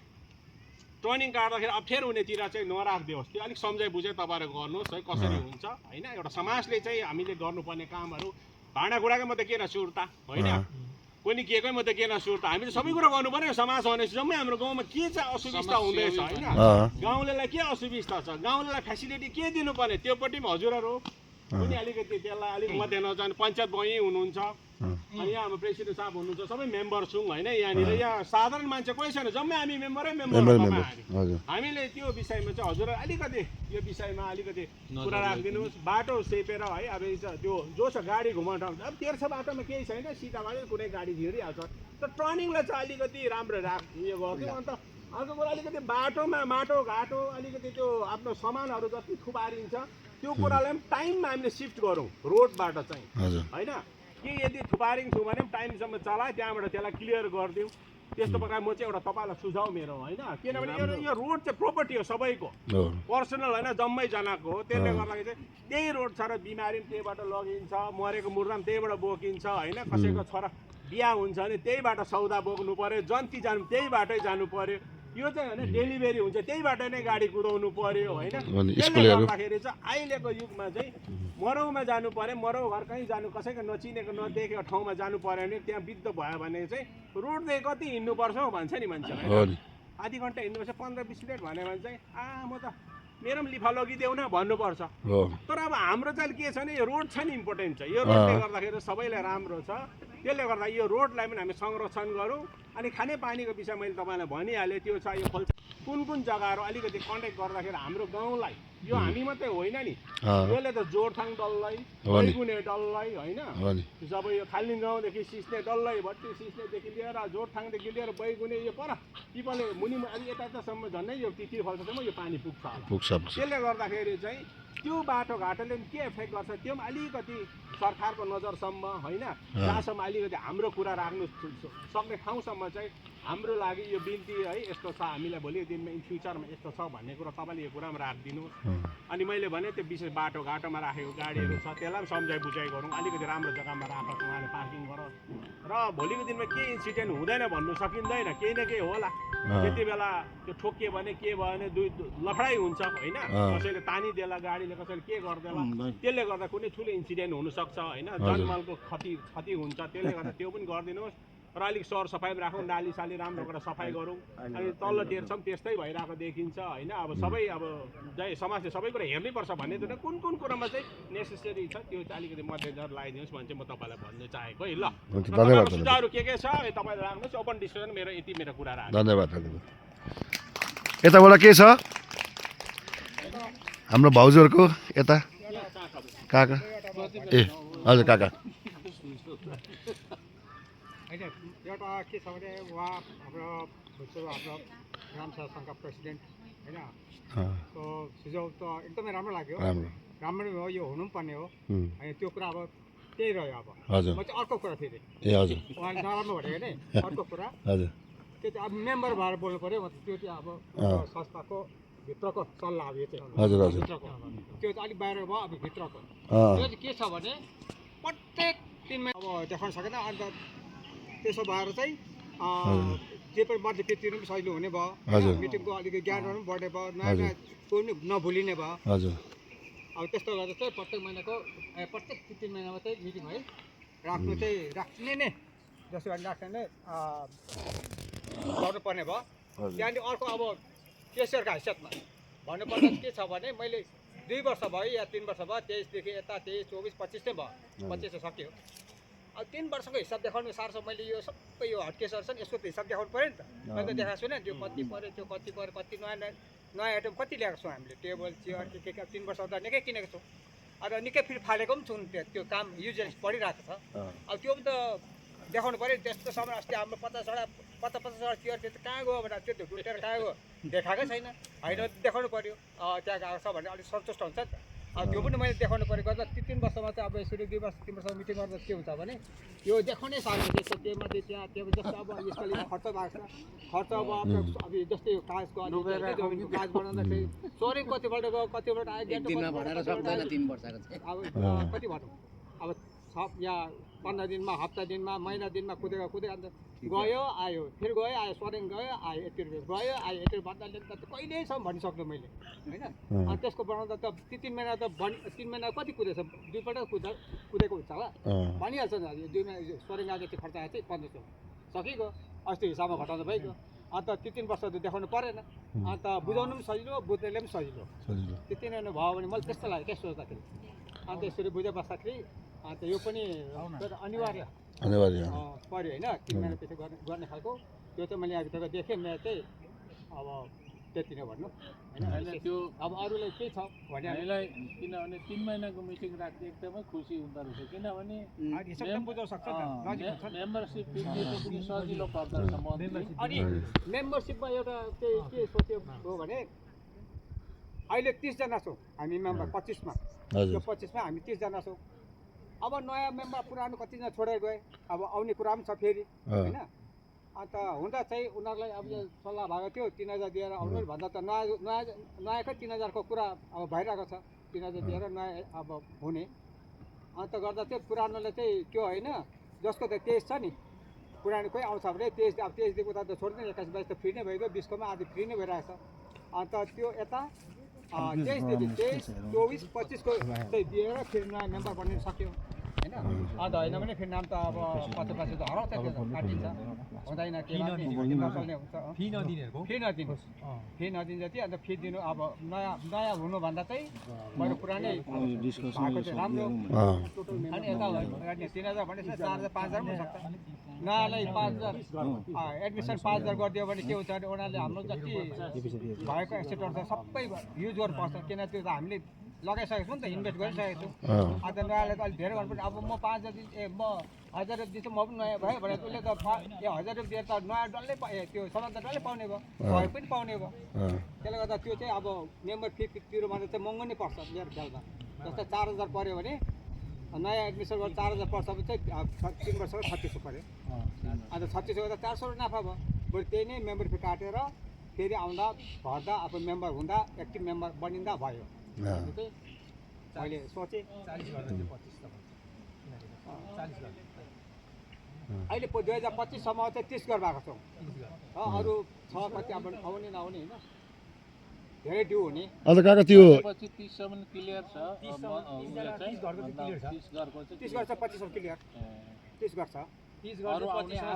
टर्निङ काट्दाखेरि अप्ठ्यारो हुनेतिर चाहिँ नराखिदियोस् त्यो अलिक सम्झाइ बुझाइ तपाईँहरू गर्नुहोस् है कसरी हुन्छ होइन एउटा समाजले चाहिँ हामीले गर्नुपर्ने कामहरू भाँडाकुँडाकै मात्रै किन सुर्ता होइन कोही केकै मात्रै किन सुर्ता हामीले सबै कुरा गर्नु पर्यो समाज भनेपछि जम्मै हाम्रो गाउँमा के चाहिँ असुविस्ता हुँदैछ होइन गाउँलेलाई के असुविस्ता छ गाउँलेलाई फेसिलिटी के दिनुपर्ने त्योपट्टि पनि हजुरहरू पनि अलिकति त्यसलाई अलिक मध्य नजानु पञ्चायत यहीँ हुनुहुन्छ अनि यहाँ हाम्रो प्रेसिडेन्ट साहब हुनुहुन्छ सबै मेम्बर छौँ होइन यहाँनिर यहाँ साधारण मान्छे कोही छैन जम्मै हामी मेम्बरै मेम्बर हामीले त्यो विषयमा चाहिँ हजुर अलिकति यो विषयमा अलिकति कुरा राखिदिनुहोस् बाटो सेपेर है अब त्यो जो छ गाडी घुमाउन अब तेर्छ बाटोमा केही छैन सिधा भयो कुनै गाडी झिरिहाल्छ तर टर्निङलाई चाहिँ अलिकति राम्रो उयो गरिदिउँ अन्त अर्को कुरा अलिकति बाटोमा माटोघाटो अलिकति त्यो आफ्नो सामानहरू जति थुपारिन्छ त्यो कुरालाई पनि टाइममा हामीले सिफ्ट गरौँ रोडबाट चाहिँ होइन कि यदि थुपारिङ छु भने पनि टाइमसम्म चलाए त्यहाँबाट त्यसलाई क्लियर गरिदिउँ त्यस्तो प्रकार म चाहिँ एउटा तपाईँलाई सुझाउ मेरो होइन किनभने यो रोड चाहिँ प्रोपर्टी हो सबैको पर्सनल होइन जम्मैजनाको हो त्यसले गर्दाखेरि चाहिँ त्यही रोड छ र बिमारी पनि त्यहीबाट लगिन्छ मरेको मुर्दा पनि त्यहीबाट बोकिन्छ होइन कसैको छोरा बिहा हुन्छ भने त्यहीबाट सौदा बोक्नु पर्यो जन्ती जानु त्यही बाटै जानु पर्यो यो चाहिँ होइन डेलिभरी हुन्छ त्यहीबाट नै गाडी कुदाउनु पर्यो होइन त्यसले गर्दाखेरि चाहिँ अहिलेको युगमा चाहिँ मरौमा जानु पर्यो मरौ घर कहीँ जानु कसैको नचिनेको नदेखेको ठाउँमा जानु पर्यो भने त्यहाँ बित्त भयो भने चाहिँ रोडदेखि कति हिँड्नुपर्छ हौ भन्छ नि मान्छेलाई आधी घन्टा हिँड्नुपर्छ 15-20 मिनट भन्यो भने चाहिँ म त मेरो पनि लिफा लगिदेऊ न भन्नुपर्छ तर अब हाम्रो चाहिँ के छ भने यो रोड छ नि इम्पोर्टेन्ट छ यो रोडले गर्दाखेरि सबैलाई राम्रो छ त्यसले गर्दा यो रोडलाई पनि हामी संरक्षण गरौँ अनि खानेपानीको विषय मैले तपाईँलाई भनिहालेँ त्यो छ यो खोल्सा कुन कुन जग्गाहरू अलिकति कन्ट्याक्ट गर्दाखेरि हाम्रो गाउँलाई यो हामी मात्रै होइन नि यसले त जोरथाङ डल्लै बैगुने डल्लै होइन जब यो खालिङ गाउँदेखि सिस्ने डल्लै भट्टी सिस्नेदेखि लिएर जोरथाङदेखि लिएर बैगुने यो पर पिपले मुनि अलि यतासम्म झन्डै यो तिर्फलसम्म यो पानी पुग्छ त्यसले गर्दाखेरि चाहिँ त्यो बाटोघाटोले पनि के इफेक्ट गर्छ त्यो पनि अलिकति सरकारको नजरसम्म होइन जहाँसम्म अलिकति हाम्रो कुरा राख्नु सक्ने ठाउँसम्म चाहिँ हाम्रो लागि यो बिन्ती है यस्तो छ हामीलाई भोलिको दिनमा इन फ्युचरमा यस्तो छ भन्ने कुरा तपाईँले यो कुरामा राखिदिनुहोस् अनि मैले भने त्यो विशेष बाटोघाटोमा राखेको गाडीहरू छ त्यसलाई पनि सम्झाइ बुझाइ गरौँ अलिकति राम्रो जग्गामा राखोस् उहाँले पार्किङ गरोस् र भोलिको दिनमा के इन्सिडेन्ट हुँदैन भन्नु सकिँदैन केही न केही होला त्यति बेला त्यो ठोकियो भने के भयो भने दुई लफडाइ हुन्छ होइन कसैले तानिदेला गाडीले कसैले के गर्देला त्यसले गर्दा कुनै ठुलो इन्सिडेन्ट हुनसक्छ होइन जनमालको क्षति हुन्छ त्यसले गर्दा त्यो पनि गरिदिनुहोस् र अलिक सरसफाइमा राखौँ, नाली साली राम्रो गरेर सफाइ गरौँ। अनि तल्लो टेर्छौँ त्यस्तै भइरहेको देखिन्छ होइन। अब सबै अब समाजले सबै कुरा हेर्नैपर्छ भन्ने त कुन कुन कुरामा चाहिँ नेसेसरी छ त्यो चाहिँ अलिकति मध्यनजर लगाइदिनुहोस् भने चाहिँ म तपाईँलाई भन्नु चाहेको है। ल हुन्छ, र धन्यवाद, तपाईँको सुझावहरू के छ तपाईँले राख्नुहोस्। ओपन डिस्कसन मेरो यति मेरो कुरा राख्नु। धन्यवाद। यताबाट के छ हाम्रो भाउजूहरूको यता काका ए हजुर काका होइन एउटा के छ भने उहाँ हाम्रो भूतपूर्व हाम्रो ग्राम सभा सङ्घका प्रेसिडेन्ट होइन तो सुझाव त एकदमै राम्रो लाग्यो। राम्रो हो, यो हुनु पनि पर्ने हो। अनि त्यो कुरा अब त्यही रह्यो। अब हजुर म चाहिँ अर्को कुरा फेरि ए हजुर उहाँले नराम्रो भनेको नि अर्को कुरा हजुर त्यो चाहिँ अब मेम्बर भएर बोल्नु पऱ्यो। मतलब त्यो चाहिँ अब संस्थाको भित्रको सल्लाह अब यो चाहिँ हजुर हजुर भित्रको त्यो चाहिँ अलिक बाहिर भयो। अब भित्रको अँ त्यो चाहिँ के छ भने प्रत्येक 3 महिना अब देखाउन सकेन। अन्त त्यसो भएर चाहिँ जे पनि बर्थडे तिर्नु पनि सजिलो हुने भयो। मिटिङको अलिकति ज्ञानहरू पनि बढ्ने भयो। नयाँ नयाँ कोही पनि नभुलिने भयो। हजुर अब त्यस्तो गर्दा चाहिँ प्रत्येक महिनाको प्रत्येक 3 महिनामा चाहिँ मिटिङ है राख्नु चाहिँ राख्ने नै जसो भने राख्ने नै गर्नुपर्ने भयो। त्यहाँदेखि अर्को अब केसियरको हैसियतमा भन्नुपर्दा के छ भने मैले 2 वर्ष भयो या 3 वर्ष भयो 23देखि यता 23, 24, 25 नै भयो। 25 चाहिँ सक्यो। अब 3 वर्षको हिसाब देखाउनु साह्रो छ। मैले यो सबै यो हटकेसहरू छ नि यसको त हिसाब देखाउनु पऱ्यो नि त। मैले त देखाएको छुइनँ त्यो कति पऱ्यो त्यो कति पऱ्यो कति नयाँ नयाँ आइटम कति ल्याएको छौँ हामीले। टेबल चेयर के 3 वर्ष त निकै किनेको छौँ। अन्त निकै फेरि फालेको पनि छौँ। त्यो काम युजली पढिरहेको छ। अब त्यो पनि त देखाउनु पऱ्यो। त्यस्तो समय अस्ति हाम्रो 50-50 चेयर त्यो त कहाँ गयो भनेर त्यो ढुटेर कहाँ गयो देखाएकै छैन होइन। देखाउनु पऱ्यो त्यहाँ गएको छ भने अलिक सन्तुष्ट हुन्छ नि त। अब त्यो पनि मैले देखाउनु पऱ्यो। गर्दा 3 वर्षमा चाहिँ अब यसरी 2 वर्ष 3 वर्षमा मिटिङ गर्दा के हुन्छ भने यो देखाउनै साह्रो छ। त्योमध्ये त्यहाँ त्यो जस्तो अब यसपालि खर्च भएको छ। खर्च अब जस्तै यो कागजको जमिनको कागज बनाउँदाखेरि सोरै कतिपल्ट गयो कतिपल्ट आयो। एक दिनमा भरेर सक्दैन 3 वर्षको चाहिँ। अब कति भनौँ अब सब यहाँ 15 दिनमा हप्ता दिनमा महिना दिनमा कुदेको अन्त गयो आयो फेरि गयो आयो स्वरेङ गयो आयो यति रुपियाँ गयो आयो यति भन्दाले त कहिलेसम्म भनिसक्नु मैले होइन। अनि त्यसको बनाउँदा त 3 महिना त 3 महिना कति कुदेछ 2 पल्ट कुदेको हुन्छ होला भनिहाल्छ नि। 2 महिना स्वरेङ आयो जति खर्च आएको चाहिँ 1500 सकिगयो। अस्ति हिसाबमा घटाउँदा भइगयो। अन्त 3 वर्ष त देखाउनु परेन। अन्त बुझाउनु पनि सजिलो बुझ्नेले पनि सजिलो। त्यो 3 महिना भयो भने मैले त्यस्तो लाग्यो क्या सोच्दाखेरि। अन्त यसरी बुझा बस्दाखेरि अन्त यो पनि अनिवार्य पऱ्यो होइन। 3 महिना पछि गर्ने खालको त्यो चाहिँ मैले यहाँभित्र देखेँ। मेरो चाहिँ अब त्यति नै भन्नु होइन। त्यो अब अरूलाई के छ भने हामीलाई किनभने 3 महिनाको मिटिङ राख्ने एकदमै खुसी हुँदो रहेछ। किनभने बुझाउन सक्छ मेम्बरसिप फिर्ती पनि सजिलो पर्दो रहेछ। अनि मेम्बरसिपमा एउटा चाहिँ के सोच्यो हो भने अहिले 30 जना छौँ हामी मेम्बर 25मा। यो 25मा हामी 30 जना छौँ। अब नयाँ मेम्बर पुरानो कतिजना छोडेर गए। अब आउने कुरा पनि छ फेरि होइन। अन्त हुँदा चाहिँ उनीहरूलाई अब यो सल्लाह भएको थियो 3000 दिएर आउनु भन्दा त नयाँकै 3000को कुरा अब भइरहेको छ। 3000 दिएर नयाँ अब हुने। अन्त गर्दा चाहिँ पुरानोले चाहिँ त्यो होइन जसको त 23 छ नि पुरानो कोही आउँछ भने 23 अब 23 देखि उता त छोड्दैन 21, 22 त फ्री नै भइगयो। 20कोमा आधी फ्री नै भइरहेको छ। अन्त त्यो यता 23 देखि 23, 24, 25को चाहिँ दिएर फेरि नयाँ मेम्बर बनिन सक्यो होइन। अन्त होइन भने फेरि नाम त अब पछि त हराउँछ त्यो काटिन्छ हुँदैन के नचल्ने हुन्छ। फी नदिने जति अन्त फी दिनु अब नयाँ हुनुभन्दा चाहिँ मेरो पुरानै भएको चाहिँ राम्रो। अनि यता 3000 भनेपछि 4000 5000 पनि हुनसक्छ। नयाँलाई 5000 एडमिसन 5000 गरिदियो भने के हुन्छ भने उनीहरूले हाम्रो जति भएको एसेटहरू छ सबै युज गर्नुपर्छ। किन त्यो त हामीले लगाइसकेको छौँ नि त इन्भेस्ट गरिसकेको छौँ। अन्त नयाँलाई त अलिक धेरै गर्नुपर्छ। अब म 5000 दिन्छु म 1000 दिन्छु म पनि नयाँ भयो भने उसले त 1000 दिएर त नयाँ डल्लै त्यो सामान त डल्लै पाउने भयो सहयोग पनि पाउने भयो। त्यसले गर्दा त्यो चाहिँ अब मेम्बर फी तिरो भन्दा चाहिँ महँगो नै पर्छ मेरो ख्यालमा। जस्तै 4000 पऱ्यो भने नयाँ एडमिसन गरेर 4000 पर्छ भने चाहिँ 3 वर्षको 3600 पऱ्यो। अन्त 3600 गर्दा 400 नाफा भयो। बरु त्यही नै मेम्बर फी काटेर फेरि आउँदा भर्दा आफू मेम्बर हुँदा एक्टिभ मेम्बर बनिँदा भयो। मैले सोचेँ 40 गर्दा 25 अहिले 2025सम्म चाहिँ 30 गरिरहेको छौँ। अरू छ कति अब आउने नआउने होइन धेरै ड्यू हुने। अन्त काका त्यो 30 सम्म क्लियर छ। 30 गर्छ 25 क्लियर 30 गर्छ 30 गर्छु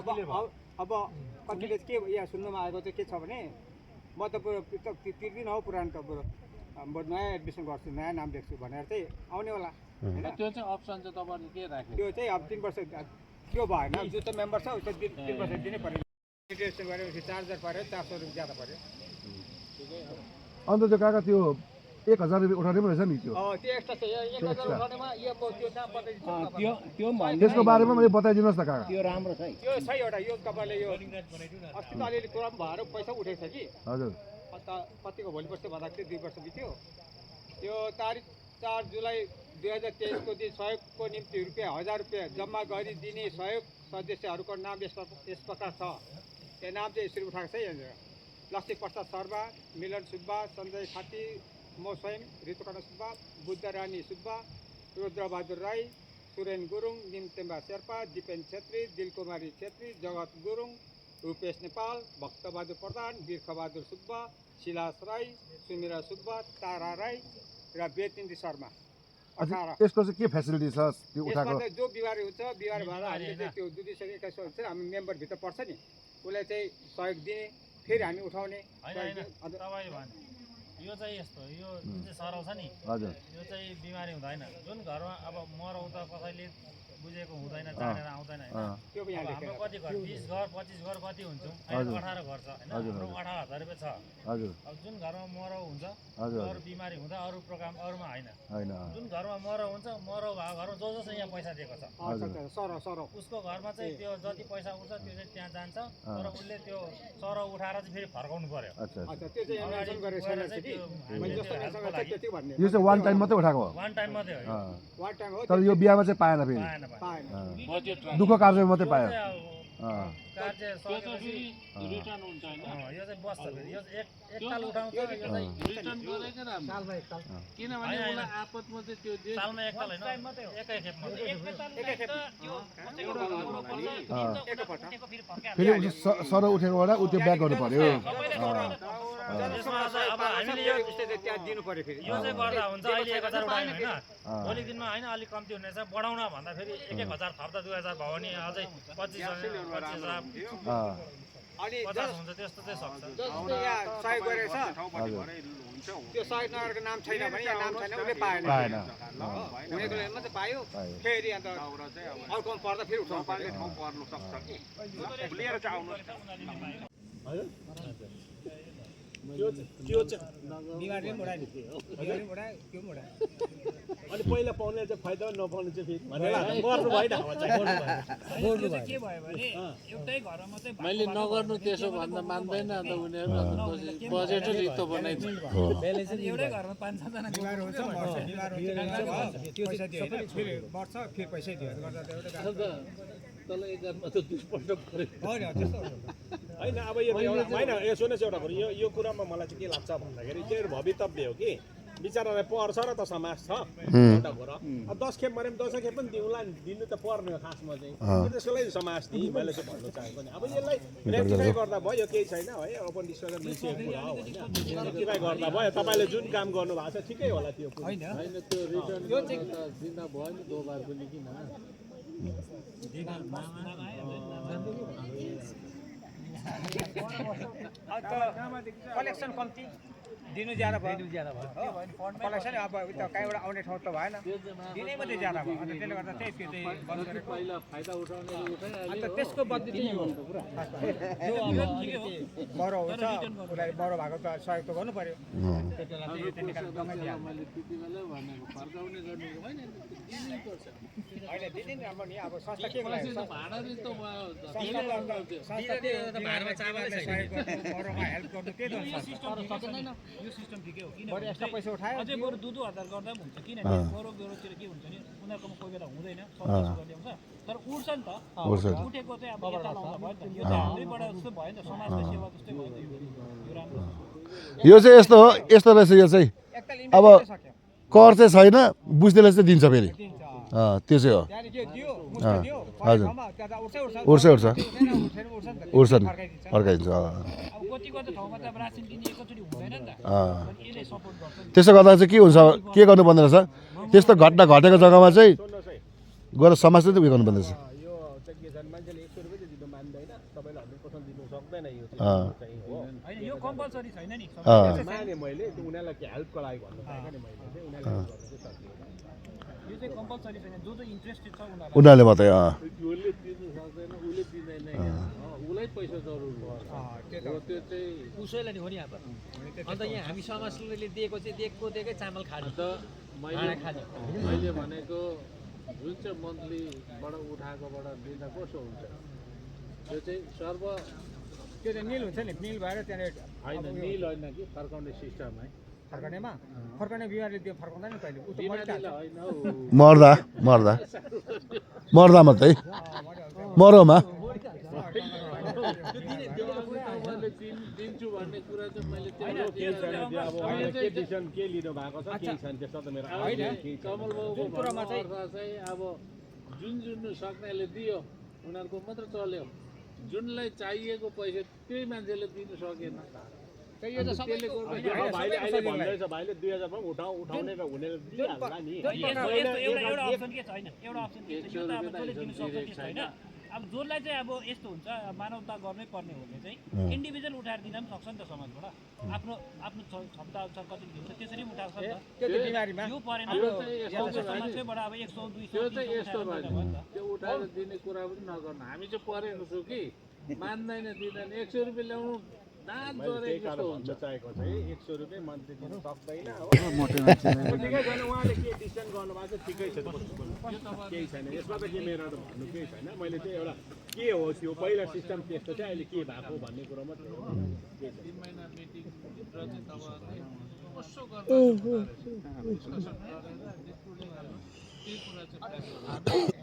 25 अब कतिले के यहाँ सुन्नुमा आएको चाहिँ के छ भने म त पुरो तिर्दिन हौ पुरानो त पुरो म नयाँ एडमिसन गर्छु नयाँ नाम लेख्छु भनेर चाहिँ आउने होला हैन त्यो चाहिँ अप्सन चाहिँ तपाईँले के राख्नु त्यो चाहिँ अब 3 वर्ष त्यो भएन जो त मेम्बर छ उसले 3 वर्ष दिनै पर्यो रेजिस्ट्रेसन गरेपछि 4000 पर्यो 400 रुपियाँ ज्यादा पर्यो अन्त त्यो काका त्यो 1000 रुपियाँ उठाउने पनि रहेछ नि त्यो त्यो एक्स्ट्रा छ 1000 उठाउनेमा यो त्यो दाम बताइदिन्छु त्यो त्यसको बारेमा मैले बताइदिनुहोस् न काका त्यो राम्रो छ है यो छ एउटा यो तपाईँले यो अस्ति त अलिअलि कुरा पनि भएर पैसा उठेको छ कि हजुर अन्त कतिको भोलि पर्सि भन्दाखेरि 2 वर्ष बित्यो यो तारिक 4 जुलाई 2023 को दिन सहयोगको निम्ति ₹1000 जम्मा गरिदिने सहयोग सदस्यहरूको नाम यस प्रकार छ यो नाम चाहिँ यसरी उठाएको छ यहाँनिर लक्ष्मी प्रसाद शर्मा मिलन सुब्बा सञ्जय खाती म स्वयं ऋतुकर्ण सुब्बा बुद्ध रानी सुब्बा रुद्रबहादुर राई सुरेन गुरुङ निमतेम्बा शेर्पा दिपेन छेत्री दिलकुमारी छेत्री जगत गुरुङ रूपेश नेपाल भक्तबहादुर प्रधान बिर्खबहादुर सुब्बा शिलास राई सुमिरा सुब्बा तारा राई र बेतिन्दी शर्मा 18 यसको चाहिँ के फेसिलिटी छ त्यो उठाएको यसमा चाहिँ जो बिमारी हुन्छ बिमारी भएर हामीले चाहिँ त्यो 2021 हुन्छ हामी मेम्बरभित्र पर्छ नि उसलाई चाहिँ सहयोग दिने फेरि हामी उठाउने तपाईँले भने यो चाहिँ यस्तो यो जुन चाहिँ सरल छ नि हजुर यो चाहिँ बिमारी हुँदैन जुन घरमा अब मरौ त कसैले बुझेको हुँदैन जानेर आउँदैन होइन त्यो पनि यहाँ हाम्रो लेखेर कति घर 20 घर 25 घर कति हुन्छौँ अहिले 18 घर छ होइन हाम्रो 18,000 रुपियाँ छ हजुर अब जुन घरमा मरौ हुन्छ हजुर अरू बिमारी हुँदा अरू प्रोग्राम अरूमा होइन हैन जुन घरमा मरौ हुन्छ मरौ भएको घरमा जो जसो यहाँ पैसा दिएको छ सर उसको घरमा चाहिँ त्यो जति पैसा उठ्छ त्यो चाहिँ त्यहाँ जान्छ तर उसले त्यो सरौ उठाएर चाहिँ फेरि फर्काउनु पर्यो अच्छा अच्छा त्यो चाहिँ यहाँ मेन्सन गरेको छैन रहेछ कि मैले जस्तो मेन्सन गरेको छ त्यति भन्ने यो चाहिँ वान टाइम मात्रै उठाएको हो वान टाइम मात्रै हो वान टाइम हो तर यो बिहामा चाहिँ पाएन फेरि पाएन पाएन दुःख कार्यमा मात्रै पायो कार्य सकेपछि रिटर्न हुन्छ होइन यो चाहिँ बस्छ फेरि यो एकताल उठाउँछ यो चाहिँ रिटर्न गरेकै राम्रो किनभने उसलाई आपतमा चाहिँ त्यो जे सालमा एकताल होइन एकै खेप मात्रै फेरि सर उठेको बेला ऊ त्यो ब्याक गर्नु पर्यो त्यसमा अब हामीले यो त्यहाँ दिनु पर्यो फेरि यो चाहिँ गर्दा हुन्छ अहिले 1000 उठायो होइन भोलि दिनमा होइन अलिक कम्ती हुनेछ बढाउन भन्दा फेरि 1000 थप्दा 2000 भयो भने अझै 25,000 अनि 50 हुन्छ त्यस्तो चाहिँ सक्छ जसले यहाँ सहयोग गरेको छ त्यो सहयोग नगरेको नाम छैन भने यहाँ नाम छैन उसले पाएन हुनेकोले मात्रै पायो फेरि अन्त अर्को पर्दा फेरि उठाउनु पर्यो ठाउँ पर्नु सक्छ कि लिएर चाहिँ आउनु बिमारी पनि उडायो बिमारी उडायो त्यो पनि उडायो अनि पहिला पाउने चाहिँ फाइदा नपाउने चाहिँ फेरि गर्नु भएन के भयो भने एउटै घरमा मात्रै मैले नगर्नु त्यसो भन्दा मान्दैन अन्त उनीहरू बजेटै रित्तो बनाइदिन्छ एउटै घरमा 5-6 जना बिमार हुन्छ त्यो पैसा दियो फेरि बढ्छ फेरि पैसा दियो गर्दा त एउटै तल एकजना त 20 पल्ट होइन त्यस्तो होइन अब यो होइन यो सुन्नुहोस् एउटा कुरो यो कुरामा मलाई चाहिँ के लाग्छ भन्दाखेरि त्यो भवितव्य हो कि बिचरालाई पर्छ र त समाज छ एउटा कुरा अब 10 खेप मरे पनि 10 खेप पनि दिउँला दिनु त पर्ने हो खासमा चाहिँ त्यसको लागि समाज दिए मैले चाहिँ भन्नु चाहेको नि अब यसलाई रेक्टिफाई गर्दा भयो केही छैन है ओपन डिस्कसन मिसिएको कुरा हो होइन रेक्टिफाई गर्दा भयो तपाईँले जुन काम गर्नु भएको छ ठिकै होला त्यो होइन त्यो रिटर्न त दिन भयो नि दो बार पनि किन कलेक्सन कम्ती दिनु ज्यादा भयो कलेक्सन अब कहीँबाट आउने ठाउँ त भएन दिनै मात्रै ज्यादा भयो अन्त त्यसले गर्दा त्यही त्यो चाहिँ बन्द गरेको पहिला फाइदा उठाउने अन्त त्यसको बदली चाहिँ बडो हुन्छ उसलाई बडो भएको त सहयोग त गर्नु पर्यो मैले त्यति बेला भनेको फर्काउने गर्ने होइन अहिले दिने नि अब नि अब संस्था के गर्छ भाडा रित्तो भयो बडोमा हेल्प गर्नु त्यही त यो सिस्टम ठिकै हो किन बरु एक्स्ट्रा पैसा उठायो अझै बरु 2-2 हजार गर्दा पनि हुन्छ किनभने गरोतिर के हुन्छ नि उनीहरूकोमा कोही बेला हुँदैन सबै गर्ने हुन्छ तर उठ्छ नि त उठेको चाहिँ अब यता लाउँदा भयो नि त यो चाहिँ हाम्रैबाट जस्तो भयो नि त समाजको सेवा जस्तै भयो नि त यो राम्रो यो चाहिँ यस्तो हो यस्तो रहेछ यो चाहिँ अब कर चाहिँ छैन बुझ्नेले चाहिँ दिन्छ फेरि त्यो चाहिँ हो हजुर उठ्छ उठ्छ उठ्छ नि फर्काइदिन्छ कतिको त ठाउँमा त अब रासिन दिने एकैचोटि हुँदैन नि त यसले सपोर्ट गर्छ त्यसो गर्दा चाहिँ के हुन्छ के गर्नु पर्दो रहेछ त्यस्तो घटना घटेको जग्गामा चाहिँ गएर समाजले त उयो गर्नु पर्दो रहेछ यो चाहिँ के छ मान्छेले होइन यो कम्पलसरी छैन नि माने मैले त्यो उनीहरूलाई के हेल्पको लागि भन्नु चाहेको नि मैले चाहिँ उनीहरूले हेल्प गर्नु चाहिँ सकियो यो चाहिँ कम्पलसरी छैन जो इन्ट्रेस्टेड छ उनीहरूले मात्रै उसले तिर्नु सक्दैन उसले दिँदैन उसलाई पैसा जरुर हो त्यो चाहिँ उसैलाई नि हो नि अब अन्त यहाँ हामी समाजले दिएको चाहिँ दिएकै चामल खाने त मैले भनेको जुन चाहिँ मन्थलीबाट उठाएकोबाट दिँदा कसो हुन्छ त्यो चाहिँ सर्व त्यो चाहिँ मिल हुन्छ नि मिल भएर त्यहाँनिर होइन मिल होइन कि फर्काउने सिस्टम है फर्कानेमा फर्काउने बिमारले त्यो फर्काउँदैन नि कहिले ऊ त बिमारीलाई होइन हौ मर्दा मर्दा मर्दा मात्रै मरोमा दिन्छु भन्ने कुरा चाहिँ मैले केही छैन त्यो अब उहाँले के डिसिसन के लिनु भएको छ केही छैन त्यसमा त मेरो कमल बाबुको कुरामा चाहिँ अब जुन सक्नेले दियो उनीहरूको मात्र चल्यो जुनलाई चाहिएको पैसा त्यही मान्छेले दिनु सकेन भाइले अहिले भन्दैछ भाइले 2000 मा उठाउने र हुने दिइहाल्ला नि एउटा अप्सन के छैन एउटा अप्सन के छ यो त अब जसले दिनु सक्छ त्यस्तो होइन अब जसलाई चाहिँ अब यस्तो हुन्छ मानवता गर्नै पर्ने हो भने चाहिँ इन्डिभिजुअल उठाएर दिन पनि सक्छ नि त समाजबाट आफ्नो आफ्नो क्षमता अनुसार कति दिन्छ त्यसरी पनि उठाएको छ नि त यो परेन समाजबाट अब 100 200 त्यो चाहिँ यस्तो भयो त्यो उठाएर दिने कुरा पनि नगर्नु हामी चाहिँ परेको छु कि मान्दैन दिँदैन 100 रुपियाँ ल्याउनु दाँत जोरेको जस्तो हुन्छ चाहेको चाहिँ 100 रुपियाँ मन्थली दिन सक्दैन हो ठिकै छैन उहाँले के डिसिसन गर्नुभएको छ ठिकै छ केही छैन यसमा त के मेरो भन्नु केही छैन मैले चाहिँ एउटा के हो त्यो पहिला सिस्टम त्यस्तो चाहिँ अहिले के भएको भन्ने कुरो मात्रै हो 3 महिना मिटिङ भित्र चाहिँ तपाईँहरूले कसो गर्नु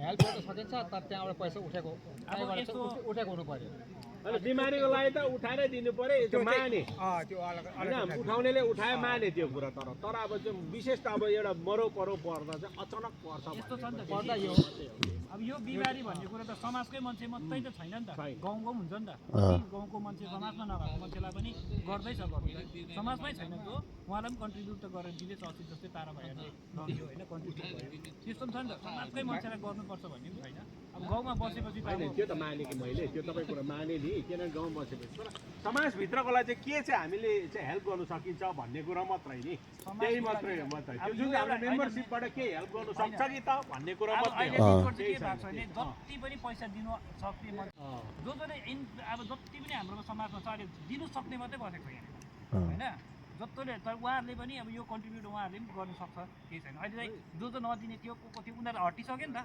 हेल्प गर्न सकिन्छ तर त्यहाँबाट पैसा उठेको उठेको हुनु पर्यो अनि बिमारीको लागि त उठाएरै दिनु पर्यो त्यो माने होइन उठाउनेले उठाए माने त्यो कुरा तर अब चाहिँ विशेष त अब एउटा मरौ परो पर्दा चाहिँ अचानक पर्छ यस्तो छ नि त अब यो बिमारी भन्ने कुरा त समाजकै मान्छे मात्रै त छैन नि त गाउँको पनि हुन्छ नि त गाउँको मान्छे समाजमा नभएको मान्छेलाई पनि गर्दैछ गर्नु समाजमै छैन त्यो उहाँलाई पनि कन्ट्रिब्युट त गरेर दिँदैछ अस्ति जस्तै तारा भाइहरूले दियो होइन कन्ट्रिब्युट भयो त्यस्तो पनि छ नि त समाजकै मान्छेलाई गर्नुपर्छ भन्ने पनि छैन अब गाउँमा बसेपछि होइन त्यो त माने कि मैले त्यो तपाईँ कुरा माने नि किनभने गाउँ बसेपछि तर समाजभित्रकोलाई चाहिँ के चाहिँ हामीले चाहिँ हेल्प गर्नु सकिन्छ भन्ने कुरा मात्रै नि त्यही मात्रै त्यो जुन चाहिँ हाम्रो मेम्बरसिपबाट के हेल्प गर्नु सक्छ कि त भन्ने कुरा मात्रै हो जति पनि पैसा दिनु सक्ने मान्छे जसले अब जति पनि हाम्रो समाजमा छ अहिले दिनु सक्ने मात्रै बसेको छ यहाँ होइन जसले तर उहाँहरूले पनि अब यो कन्ट्रिब्युट उहाँहरूले पनि गर्नु सक्छ केही छैन अहिले चाहिँ जो नदिने त्यो को त्यो उनीहरू हटिसक्यो नि त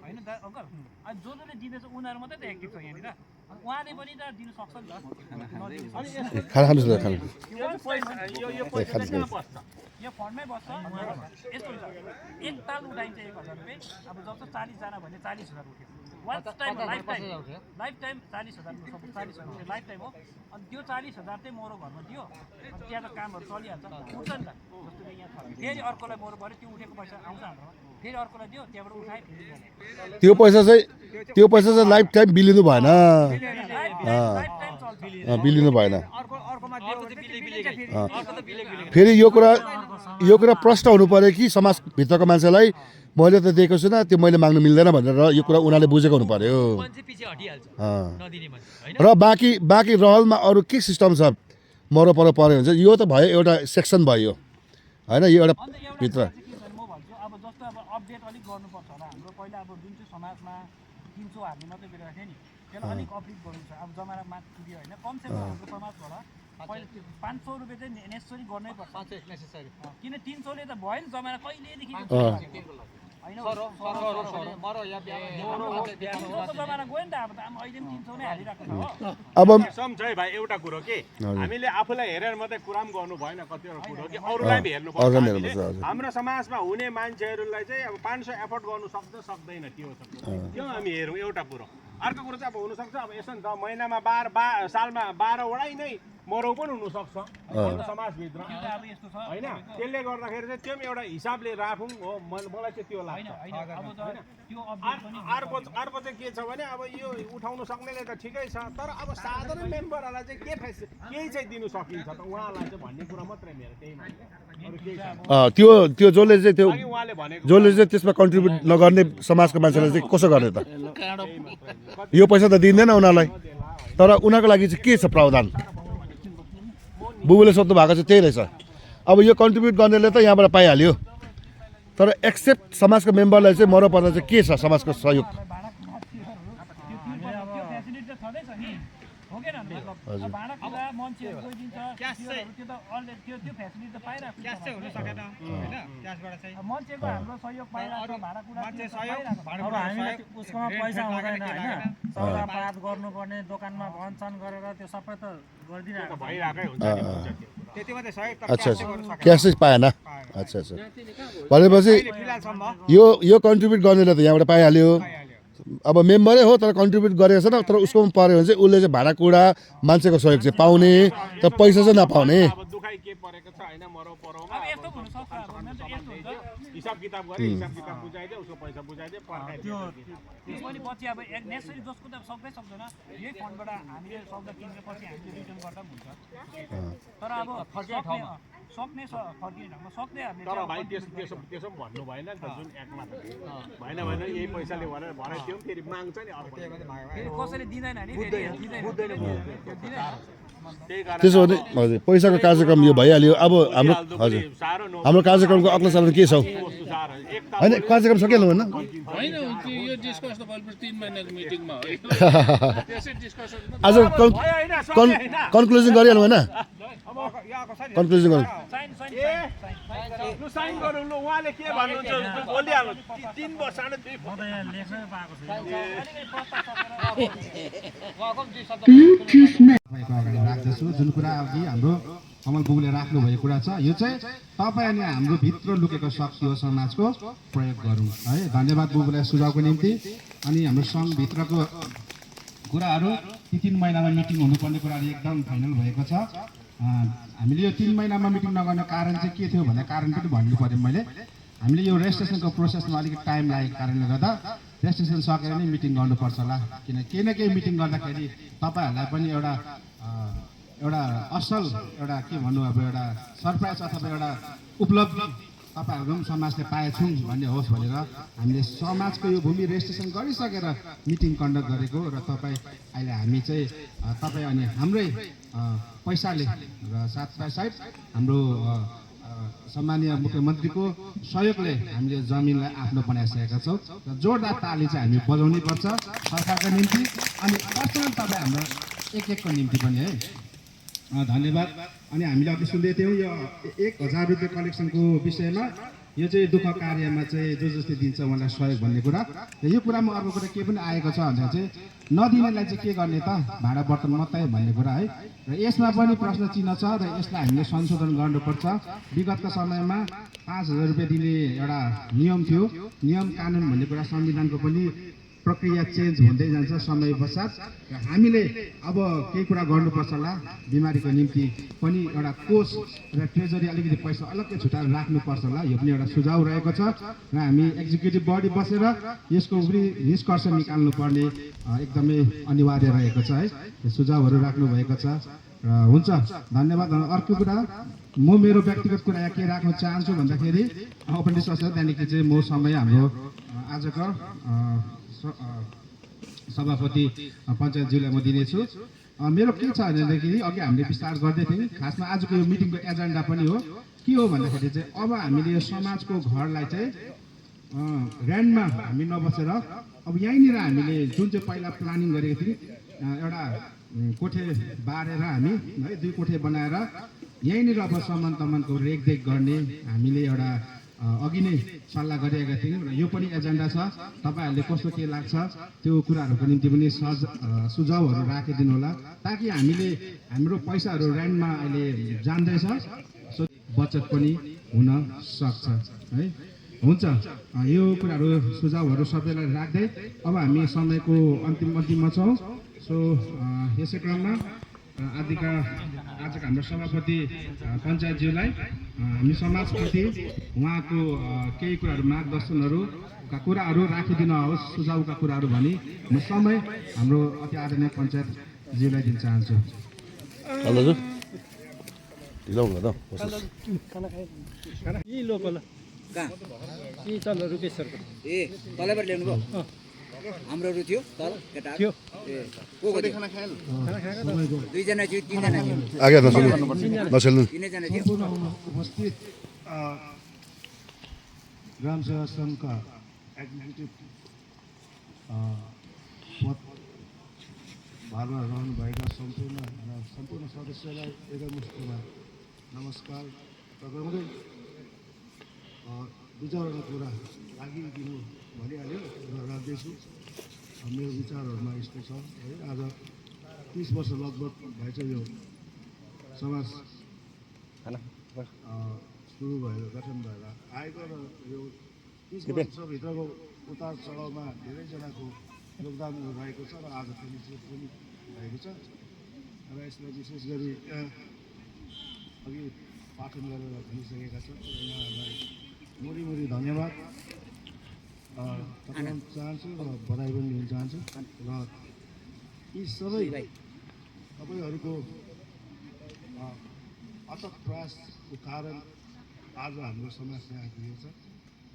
होइन त अङ्कल अनि जसले दिँदैछ उनीहरू मात्रै त एक्टिभ छ यहाँनिर अनि उहाँले पनि त दिनु सक्छ नि त यो फन्डमै बस्छ यस्तो हुन्छ एक ताल उठाइन्छ 1000 रुपियाँ अब जब 40जना भने 40,000 उठ्यो one time life time 40,000 40,000 life time हो अनि त्यो 40,000 चाहिँ मोरो घरमा दियो अनि त्यहाँ त कामहरू चलिहाल्छ उठ्छ नि त जस्तो यहाँ छ फेरि अर्कोलाई मोरो पऱ्यो त्यो उठेको पैसा आउँछ हाम्रोमा फेरि अर्कोलाई दियो त्यहाँबाट उठायो त्यो पैसा चाहिँ लाइफ टाइम बिलिनु भएन बिलिनु भएन फेरि यो कुरा प्रश्न हुनु पर्यो कि समाजभित्रको मान्छेलाई मैले त दिएको छुइनँ त्यो मैले माग्नु मिल्दैन भनेर यो कुरा उनीहरूले बुझेको हुनु पर्यो र बाँकी रहलमा अरू के सिस्टम छ मरपरो पऱ्यो भने चाहिँ यो त भयो एउटा सेक्सन भयो होइन यो एउटा भित्र म भन्छु अब जस्तो अब अपडेट अलिक गर्नुपर्छ होला हाम्रो पहिला अब जुन चाहिँ समाजमा 300 हाल्ने मात्रै बेला थियो नि त्यसलाई अलिक अपडेट गर्नु छ अब जमाना माग पुग्यो होइन कमसेकम हाम्रो समाजबाट पहिला 500 रुपियाँ चाहिँ नेसेसरी गर्नै पर्छ किन 300 ले त भयो नि जमाना कहिलेदेखि जमाना गयो नि त अब अहिले पनि 300 नै हालिरहेको छ हो अब सम्झ है भाइ एउटा कुरो के हामीले आफूलाई हेरेर मात्रै कुरा पनि गर्नु भएन कतिवटा कुरो कि अरूलाई पनि हेर्नुपर्छ हाम्रो समाजमा हुने मान्छेहरूलाई चाहिँ अब 500 एफोर्ड गर्नु सक्छ सक्दैन त्यो हामी हेरौँ एउटा कुरो अर्को कुरो चाहिँ अब हुनसक्छ अब यसो नि त महिनामा 12 सालमा 12 वटै नै मरौ पनि हुनसक्छ समाजभित्र होइन त्यसले गर्दाखेरि चाहिँ त्यो पनि एउटा हिसाबले राखौँ हो मलाई चाहिँ त्यो लाग्छ अर्को चाहिँ के छ भने अब यो उठाउनु सक्नेले त ठिकै छ तर अब साधारण मेम्बरहरूलाई चाहिँ केही चाहिँ दिनु सकिन्छ त उहाँलाई चाहिँ भन्ने कुरा मात्रै मेरो त्यही त्यो जसले चाहिँ त्यसमा कन्ट्रिब्युट नगर्ने समाजको मान्छेलाई चाहिँ कसो गर्ने त यो पैसा त दिँदैन उनीहरूलाई तर उनीहरूको लागि चाहिँ के छ प्रावधान बुबुले सोध्नु भएको चाहिँ त्यही रहेछ अब यो कन्ट्रिब्युट गर्नेले त यहाँबाट पाइहाल्यो तर एक्सेप्ट समाजको मेम्बरलाई चाहिँ मर्नुपर्दा चाहिँ के छ समाजको सहयोग फेसिलिटी त छँदैछ नि हो कि मतलब भाँडा कुँडा मान्छेहरू गइदिन्छ त्यो त अलरेडी त्यो फेसिलिटी त पाइरहेको क्यास चाहिँ हुन सकेन होइन क्यासबाट चाहिँ मान्छेको हाम्रो सहयोग पाइरहेको भाँडा कुँडा मान्छे सहयोग अब हामीले उसकोमा पैसा हुँदैन होइन सौदापात गर्नुपर्ने दोकानमा भनछन गरेर त्यो सबै त गरिदिरहेको भइरहेकै हुन्छ त्यति मात्रै सहयोग त अच्छा अच्छा क्यास चाहिँ पाएन अच्छा अच्छा भनेपछि फिलहालसम्म यो कन्ट्रिब्युट गर्नेले त यहाँबाट पाइहाल्यो अब मेम्बरै हो तर कन्ट्रिब्युट गरेको छैन तर उसकोमा पऱ्यो भने चाहिँ उसले चाहिँ भाँडाकुँडा मान्छेको सहयोग चाहिँ पाउने तर पैसा चाहिँ नपाउने अब दुखाइ के परेको छ होइन मरौ परोमा अब यस्तो हुनसक्छ अब यस्तो हुन्छ हिसाब किताब गरे हिसाब किताब बुझाइदियो उसको पैसा बुझाइदियो त्यो त्यसपछि पछि अब नेसरी जसको त सक्दै सक्दैन यही फन्डबाट हामीले सौदा किनेपछि हामीले रिटर्न गर्दा पनि हुन्छ तर अब सक्ने फर्किने ठाउँमा सक्ने हामीले तर भाइ त्यसो पनि भन्नु भएन नि त जुन एकमा त भएन भने यही पैसाले भनेर भरे त्यो फेरि माग्छ नि अर्को फेरि कसैले दिँदैन नि दिँदैन त्यसो भने हजुर पैसाको कार्यक्रम यो भइहाल्यो अब हाम्रो हजुर हाम्रो कार्यक्रमको अग्लो सालमा के छ होइन कार्यक्रम सकिहाल्नु भएन होइन यो डिस्कस त भोलि 3 महिनाको मिटिङमा हो त्यसै डिस्कसन आज कन्क्लुजन गरिहाल्नु भएन कन्क्लुजन गर्नु लु साइन गरौँ लु उहाँले के भन्नुहुन्छ बोलिहाल्नु 3 वर्ष साढे 3 म त यहाँ लेख्नै पाएको तपाईँको अगाडि राख्दछु जुन कुरा अघि हाम्रो कमल बुबुले राख्नुभएको कुरा छ यो चाहिँ तपाईँ अनि हाम्रो भित्र लुकेको शक्ति हो समाजको प्रयोग गरौँ है धन्यवाद बुबुलाई सुझावको निम्ति अनि हाम्रो सङ्घभित्रको कुराहरू ती 3 महिनामा मिटिङ हुनुपर्ने कुराहरू एकदम फाइनल भएको छ हामीले यो 3 महिनामा मिटिङ नगर्ने कारण चाहिँ के थियो भन्ने कारण पनि भन्नु पर्यो मैले हामीले यो रेजिस्ट्रेसनको प्रोसेसमा अलिकति टाइम लागेको कारणले गर्दा रेजिस्ट्रेसन सकेर नै मिटिङ गर्नुपर्छ होला किन केही न केही मिटिङ गर्दाखेरि तपाईँहरूलाई पनि एउटा असल एउटा के भन्नु अब एउटा सरप्राइज अथवा एउटा उपलब्धि तपाईँहरूको पनि समाजले पाएछौँ भन्ने होस् भनेर हामीले समाजको यो भूमि रेजिस्ट्रेसन गरिसकेर मिटिङ कन्डक्ट गरेको र तपाईँ अहिले हामी चाहिँ तपाईँ अनि हाम्रै पैसाले र साथसाथ हाम्रो सम्मानीय मुख्यमन्त्रीको सहयोगले हामीले जमिनलाई आफ्नो बनाइसकेका छौँ र जोरदार ताली चाहिँ हामी बजाउनै पर्छ सरकारको निम्ति अनि पर्सनल तपाईँ हाम्रो एकको निम्ति पनि है धन्यवाद अनि हामीले अघि सुन्दै थियौँ यो 1000 रुपियाँ कलेक्सनको विषयमा यो चाहिँ दुःख कार्यमा चाहिँ जसले दिन्छ उहाँलाई सहयोग भन्ने कुरा र यो कुरामा अर्को कुरा के पनि आएको छ भन्दा चाहिँ नदिनेलाई चाहिँ के गर्ने त भाडा बर्तन मात्रै भन्ने कुरा है र यसमा पनि प्रश्न चिन्ह छ र यसलाई हामीले संशोधन गर्नुपर्छ विगतको समयमा 5000 रुपियाँ दिने एउटा नियम थियो नियम कानुन भन्ने कुरा संविधानको पनि प्रक्रिया चेन्ज हुँदै जान्छ समय पश्चात र हामीले अब केही कुरा गर्नुपर्छ होला बिमारीको निम्ति पनि एउटा कोष र ट्रेजरी अलिकति पैसा अलग्गै छुटाएर राख्नुपर्छ होला यो पनि एउटा सुझाव रहेको छ र हामी एक्जिक्युटिभ बडी बसेर यसको पनि निष्कर्ष निकाल्नुपर्ने एकदमै अनिवार्य रहेको छ है यो सुझावहरू राख्नुभएको छ र हुन्छ धन्यवाद अर्को कुरा म मेरो व्यक्तिगत कुरा के राख्न चाहन्छु भन्दाखेरि ओपन डिस्कसन त्यहाँदेखि चाहिँ म समय हाम्रो आजको सभापति पञ्चायतज्यूलाई म दिनेछु मेरो के छ भनेदेखि अघि हामीले विस्तार गर्दै थियौँ खासमा आजको यो मिटिङको एजेन्डा पनि हो के हो भन्दाखेरि चाहिँ अब हामीले यो समाजको घरलाई चाहिँ ऱ्यान्डमा हामी नबसेर अब यहीँनिर हामीले जुन चाहिँ पहिला प्लानिङ गरेको थियौँ एउटा कोठे बारेर हामी है 2 कोठे बनाएर यहीँनिर अब सामान तमानको रेखदेख गर्ने हामीले एउटा अघि नै सल्लाह गरिरहेका थियौँ र यो पनि एजेन्डा छ तपाईँहरूले कस्तो के लाग्छ त्यो कुराहरूको निम्ति पनि सुझावहरू राखिदिनु होला ताकि हामीले हाम्रो पैसाहरू ऱ्यान्डमा अहिले जाँदैछ सो बचत पनि हुन सक्छ है हुन्छ यो कुराहरू सुझावहरू सबैलाई राख्दै अब हामी समयको अन्तिममा छौँ सो यसै क्रममा आजको हाम्रो सभापति पञ्चायतज्यूलाई हामी समाजप्रति उहाँको केही कुराहरू मार्गदर्शनहरूका कुराहरू राखिदिनुहोस् सुझावका कुराहरू भनी म समय हाम्रो अति आदरणीय पञ्चायतज्यूलाई दिन चाहन्छु यी लोकल यी चल्छ रुपेश सरको ए तलैबाट ल्याउनु भयो हाम्रोहरू थियो तल केटाहरू ए को को खाना खाएन दुईजना थियो तीनजना थियो आगे नसल्नु तीनैजना थियो सम्पूर्ण उपस्थित ग्राम सेवा सङ्घका एक्जिक्युटिभ पद भारमा रहनुभएका सम्पूर्ण सदस्यलाई एकमुष्टमा नमस्कार लगाउँदै दुई चारवटा कुरा राखिदिनु भनिहाल्यो र राख्दैछु। मेरो विचारहरूमा यस्तो छ है, आज 30 वर्ष लगभग भएछ यो समाज सुरु भएर गठन भएर आएको र यो 30 वर्षभित्रको उतार चढाउमा धेरैजनाको योगदान रहेको छ र आज फेलिसिएट पनि भएको छ र यसलाई विशेष गरी अघि पाठन गरेर भनिसकेका छन् उहाँहरूलाई मुरी धन्यवाद पठाउन चाहन्छु र बधाई पनि दिन चाहन्छु र यी सबै तपाईँहरूको अथक प्रयासको कारण आज हाम्रो समाज यहाँ आइपुगेको छ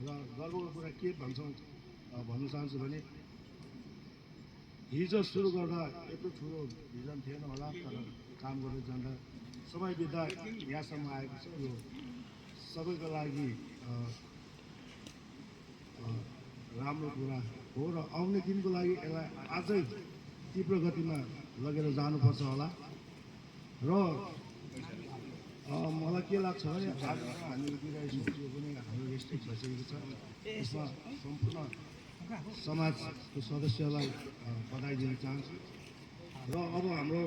र गर्वको कुरा के भन्छौँ भन्न चाहन्छु भने हिजो सुरु गर्दा यत्रो ठुलो भिजन थिएन होला, तर काम गर्दै जाँदा समय बित्दा यहाँसम्म आएको छ। यो सबैको लागि राम्रो कुरा हो र आउने दिनको लागि यसलाई अझै तीव्र गतिमा लगेर जानुपर्छ होला र मलाई के लाग्छ भने आज हामी उभिरहेको यो पनि हाम्रो रेस्ट्रिक्ट भइसकेको छ। यसमा सम्पूर्ण समाजको सदस्यलाई बधाई दिन चाहन्छु र अब हाम्रो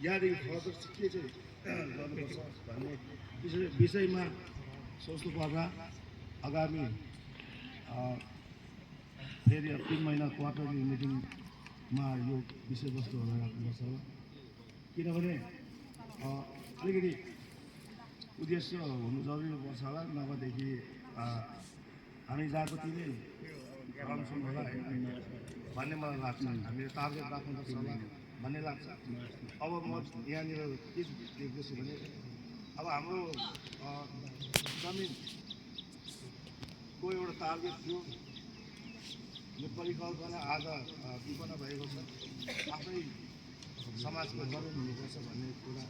यहाँदेखि फर्दर के चाहिँ गर्नुपर्छ भन्ने विषयमा सोच्नु पर्दा आगामी फेरि 3 महिना क्वार्टरली मिटिङमा यो विषयवस्तुहरूलाई राख्नुपर्छ होला, किनभने अलिकति उद्देश्य हुनु जरुरी पर्छ होला, नभएदेखि हामी जहाँको तिनै रहन्छौँ होला भन्ने मलाई लाग्छ। हामीले टार्गेट राख्नुपर्छ होला भन्ने लाग्छ। अब म यहाँनिर के देख्दैछु भने अब हाम्रो जमिनको एउटा टार्गेट थियो, यो परिकल्पना आज विपन्न भएको छ। आफ्नै समाजमा जमिन हुनुपर्छ भन्ने कुरा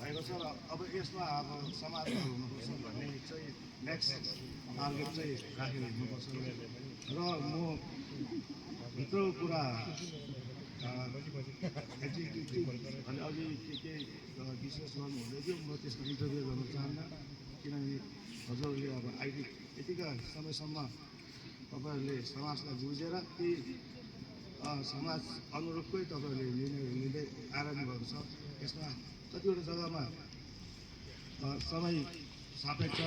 भएको छ र अब यसमा अब समाजमा हुनुपर्छ भन्ने चाहिँ नेक्स्ट टार्गेट चाहिँ राखेर हिँड्नुपर्छ र म भित्रको कुरा एक्जिक्युटिभ अनि अघि के विशेष गर्नु हुँदै थियो, म त्यसमा इन्टरभ्यू गर्न चाहन्न, किनभने हजुरहरूले अब अहिले यतिका समयसम्म तपाईँहरूले समाजलाई बुझेर त्यही समाज अनुरूपकै तपाईँहरूले निर्णयहरू लिँदै आइरहनु भएको छ। यसमा कतिवटा जग्गामा समय सापेक्ष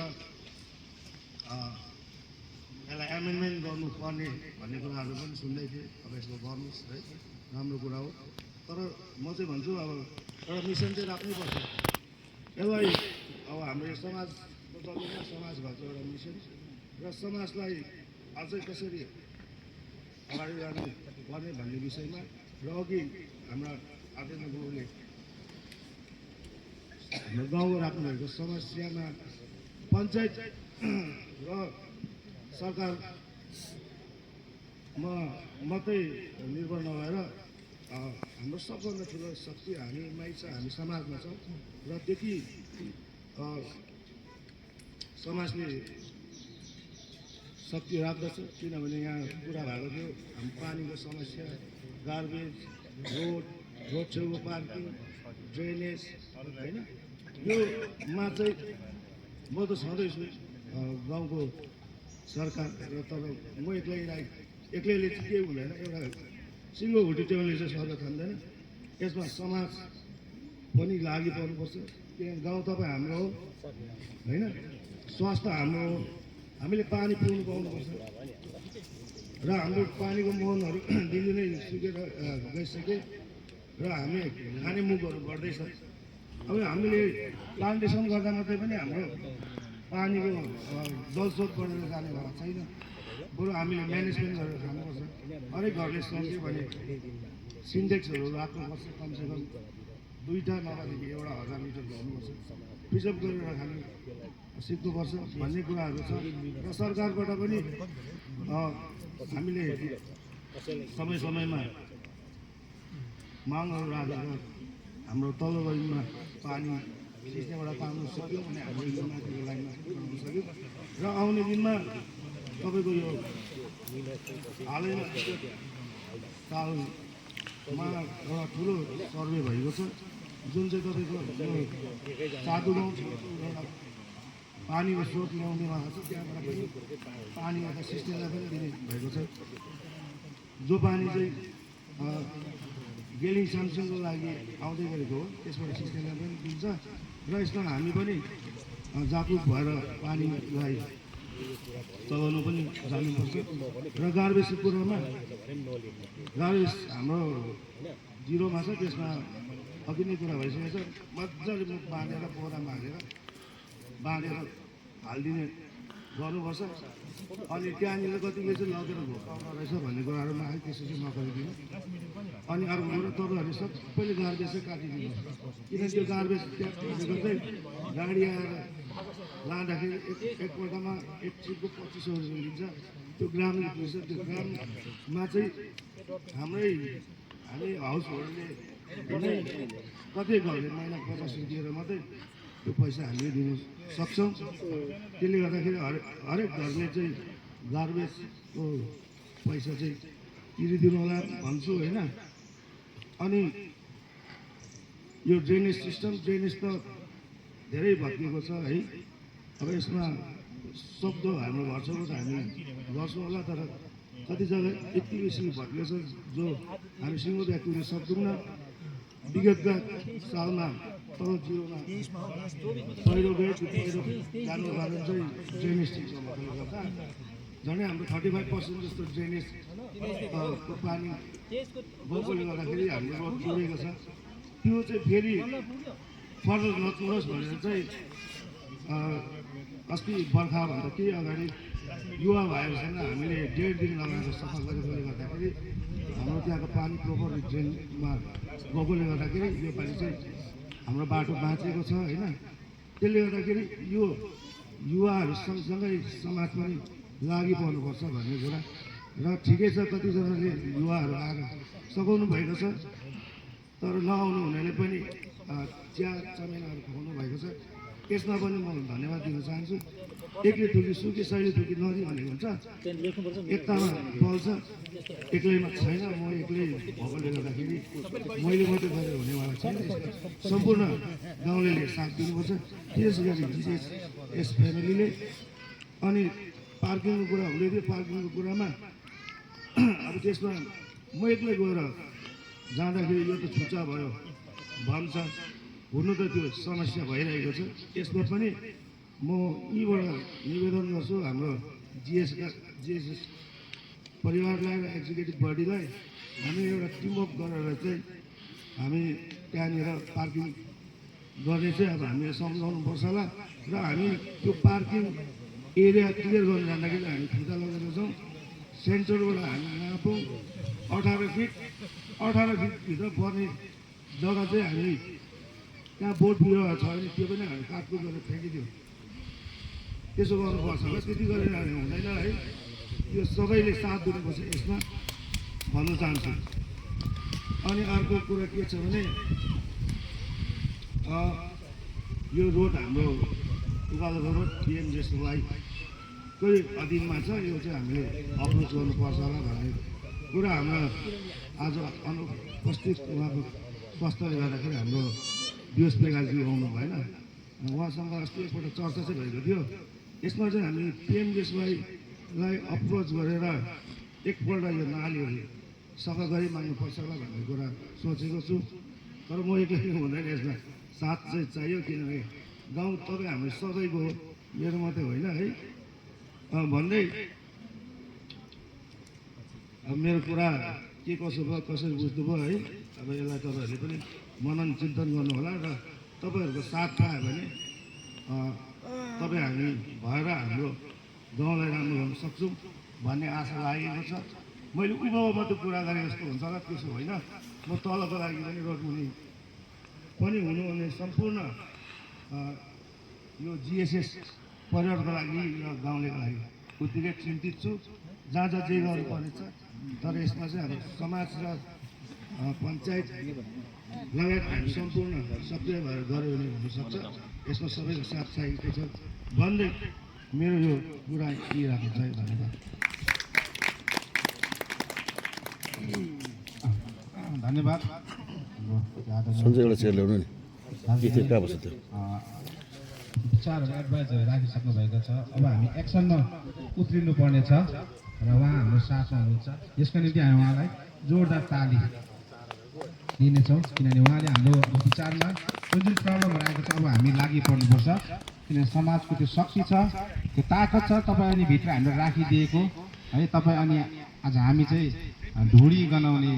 यसलाई एमेन्डमेन्ट गर्नुपर्ने भन्ने कुराहरू पनि सुन्दै थिएँ। अब यसमा गर्नुहोस् है, राम्रो कुरा हो, तर म चाहिँ भन्छु अब एउटा मिसन चाहिँ राख्नैपर्छ यसलाई। अब हाम्रो यो समाजको जग्गामा समाज भएको एउटा मिसन र समाजलाई अझै कसरी अगाडि लानु पर्ने भन्ने विषयमा र अघि हाम्रा आदरणीय गुरुले हाम्रो गाउँमा राख्नुभएको समस्यामा पञ्चायत र सरकारमा मात्रै निर्भर नभएर हाम्रो सबभन्दा ठुलो शक्ति हामीमै छ, हामी समाजमा छ र त्यति समाजले शक्ति राख्दछ। किनभने यहाँ कुरा भएको थियो हाम्रो पानीको समस्या, गार्बेज, रोड छेउको पार्किङ, ड्रेनेज होइन, योमा चाहिँ म त छँदैछु गाउँको सरकार र तर म एक्लैले चाहिँ के हुँदैन, एउटा सिङ्गो भुटी टेबलले चाहिँ सरकार खाँदैन। यसमा समाज पनि लागि पर्नुपर्छ, किनभने गाउँ तपाईँ हाम्रो हो होइन, स्वास्थ्य हाम्रो हो, हामीले पानी पिउनु पाउनुपर्छ र हाम्रो पानीको मुहानहरू दिनदिनै सुकेर गइसके र हामी खाने मुखहरू बढ्दैछ। अब हामीले प्लान्टेसन गर्दा मात्रै पनि हाम्रो पानीको जलस्रोत बढेर जाने भएको छैन, बरु हामीले म्यानेजमेन्ट गरेर खानुपर्छ। हरेक घरले सोच्यो भने सिन्टेक्सहरू राख्नुपर्छ, कमसेकम 2टा नभएदेखि एउटा 1000 लिटरको हुनुपर्छ, प्रिजर्भ गरेर खाने सिक्नुपर्छ भन्ने कुराहरू छ र सरकारबाट पनि हामीले समय समयमा मागहरू राखेर हाम्रो तल्लो लाइनमा पानी सिस्टमबाट पाउन सक्यौँ भने हामीले माथिको लाइनमा बनाउन सक्यौँ र आउने दिनमा तपाईँको यो हालैमा सालमा एउटा ठुलो सर्वे भएको छ जुन चाहिँ तपाईँको साधु गाउँ छ एउटा पानीको स्रोत ल्याउनेवाला छ त्यहाँबाट पनि पानी एउटा सिस्टमलाई पनि दिने भएको छ जो पानी चाहिँ गेलिङ सामसिङको लागि आउँदै गरेको हो त्यसबाट सिस्टमलाई पनि दिन्छ र यसमा हामी पनि जागरुक भएर पानीलाई चलाउनु पनि जानुपर्छ र गार्बेजको कुरामा गार्बेज हाम्रो जिरोमा छ त्यसमा अघि नै कुरा भइसकेको छ मजाले मुख बाँधेर पोरामा बाँधेर हालिदिने गर्नुपर्छ अनि त्यहाँनिर कतिले चाहिँ लगेर घोकाउन रहेछ भन्ने कुराहरूमा आयो त्यसो चाहिँ नगरिदिनु अनि अर्को कुरो तपाईँहरूले सबैले गार्बेज चाहिँ काटिदिनु किनकि त्यो गार्बेज त्यहाँदेखिको चाहिँ गाडी आएर लाँदाखेरि एकपल्टमा एक ट्रिपको 2500 रुपियाँ लिन्छ त्यो ग्रामले पुग्छ त्यो ग्राममा चाहिँ हामी हाउस होल्डले नै कतै घरले महिना 50 रुपियाँ दिएर मात्रै त्यो पैसा हामीले दिनु सक्छौँ त्यसले गर्दाखेरि हरेक घरले चाहिँ गार्बेजको पैसा चाहिँ तिरिदिनु होला भन्छु होइन अनि यो ड्रेनेज सिस्टम ड्रेनेज त धेरै भत्किएको छ है अब यसमा सक्दो हाम्रो घरसम्म त हामी गर्छौँ होला तर कति जग्गा यति बेसी भत्किएको छ जो हामी सिङ्गो व्यक्तिले सक्दैनौँ विगतका सालमा तल जिरोमा पहिरो गयो त्यो पहिरो जानुको कारण चाहिँ ड्रेनेज ठिक नभएकोले गर्दा झन्डै हाम्रो 35% जस्तो ड्रेनेज को पानी गएकोले गर्दाखेरि हाम्रो रोड जोडेको छ त्यो चाहिँ फेरि फर्दर नचोरोस् भनेर चाहिँ अस्ति बर्खाभन्दा केही अगाडि युवा भाइहरूसँग हामीले 1.5 दिन लगाएर सफा गरेकोले गर्दाखेरि हाम्रो त्यहाँको पानी प्रोपर ड्रेनमा गएकोले गर्दाखेरि यो पानी चाहिँ हाम्रो बाटो बाँचेको छ होइन त्यसले गर्दाखेरि यो युवाहरू सँगसँगै समाज पनि लागि पर्नुपर्छ भन्ने कुरा र ठिकै छ कतिजनाले युवाहरू आएर सघाउनु भएको छ तर नआउनु हुनेले पनि चिया चमेनाहरू खुवाउनु भएको छ यसमा पनि म धन्यवाद दिन चाहन्छु एकले थुकी सुकी सहिले थुकी नदी भनेको हुन्छ एकतामा पाउँछ एक्लैमा छैन म एक्लै भएकोले गर्दाखेरि मैले मात्रै गरेर हुनेवाला छैन सम्पूर्ण गाउँलेले साथ दिनुपर्छ त्यस गरी यस फ्यामिलीले अनि पार्किङको कुरा हुँदै थियो पार्किङको कुरामा अब त्यसमा म एक्लै गएर जाँदाखेरि यो त छुच्चा भयो भन्छ हुनु त त्यो समस्या भइरहेको छ यसमा पनि म यहीँबाट निवेदन गर्छु हाम्रो जिएसएस परिवारलाई र एक्जिक्युटिभ बडीलाई हामी एउटा टिमवर्क गरेर चाहिँ हामी त्यहाँनिर पार्किङ गर्ने चाहिँ अब हामीले सम्झाउनुपर्छ होला र हामी त्यो पार्किङ एरिया क्लियर गर्न जाँदाखेरि हामी फिता लगेर जाउँ सेन्टरबाट हामी नापौँ 18 फिटभित्र पर्ने जग्गा चाहिँ हामी त्यहाँ बोट बिरुवा छ भने त्यो पनि हामी काटकुट गरेर फ्याँकिदिउँ त्यसो गर्नुपर्छ होला त्यति गरेर हामी हुँदैन है यो सबैले साथ दिनुपर्छ यसमा भन्न चाहन्छु अनि अर्को कुरा के छ भने यो रोड हाम्रो उकालो रोड पिएमजेएसवाईकै अधीनमा छ यो चाहिँ हामीले अप्रोच गर्नुपर्छ होला भन्ने कुरा हाम्रो आज अनुपस्थित उहाँको स्वास्थ्यले गर्दाखेरि हाम्रो दिवस पेगालजी आउनु भएन उहाँसँग अस्ति एकपल्ट चर्चा चाहिँ भएको थियो यसमा चाहिँ हामी पिएमजेएसवाईलाई अप्रोच गरेर एकपल्ट यो नालीहरू सफा गरी माग्नुपर्छ होला भन्ने कुरा सोचेको छु तर म एक्लै हुँदैन यसमा साथ चाहिँ चाहियो किनभने गाउँ तपाईँ हाम्रो सबैको मेरो मात्रै होइन है भन्दै अब मेरो कुरा के कसो भयो कसरी बुझ्नुभयो है अब यसलाई तपाईँहरूले पनि मनन चिन्तन गर्नु होला र तपाईँहरूको साथ पायो भने तपाईँ हामी भएर हाम्रो गाउँलाई राम्रो गर्न सक्छौँ भन्ने आशा लागेको छ मैले उँभो मात्रै कुरा गरेँ जस्तो हुन्छ होला त्यसो होइन म तलको लागि पनि रोडमुनि पनि हुनुहुने सम्पूर्ण यो जिएसएस परिवारको लागि र गाउँलेको लागि उत्तिकै चिन्तित छु। जहाँ जहाँ जे गर्नुपर्नेछ, तर यसमा चाहिँ अब समाज र पञ्चायत लगायत हामी सम्पूर्ण सक्रिय भएर गऱ्यो भने हुनसक्छ। यसमा सबैको साथ चाहिएको छ भन्दै मेरो यो कुरा दिइरहेको छ। धन्यवाद। धन्यवाद। सन्जय एउटा चेयर ल्याउनु नि के थियो कहाँ बस्यो त्यो विचारहरू एडभाइसहरू राखिसक्नु भएको छ। अब हामी एक्सनमा उत्रिनु पर्नेछ र उहाँ हाम्रो साथमा हुनुहुन्छ। यसको निम्ति हामी उहाँलाई जोरदार ताली दिनेछौँ, किनभने उहाँले हाम्रो विचारमा जुन जुन प्रब्लमहरू आएको छ अब हामी लागि पर्नुपर्छ। किनभने समाजको त्यो शक्ति छ, त्यो ताकत छ तपाईँ अनि भित्र हामीले राखिदिएको है। तपाईँ अनि आज हामी चाहिँ ढुँडी गनाउने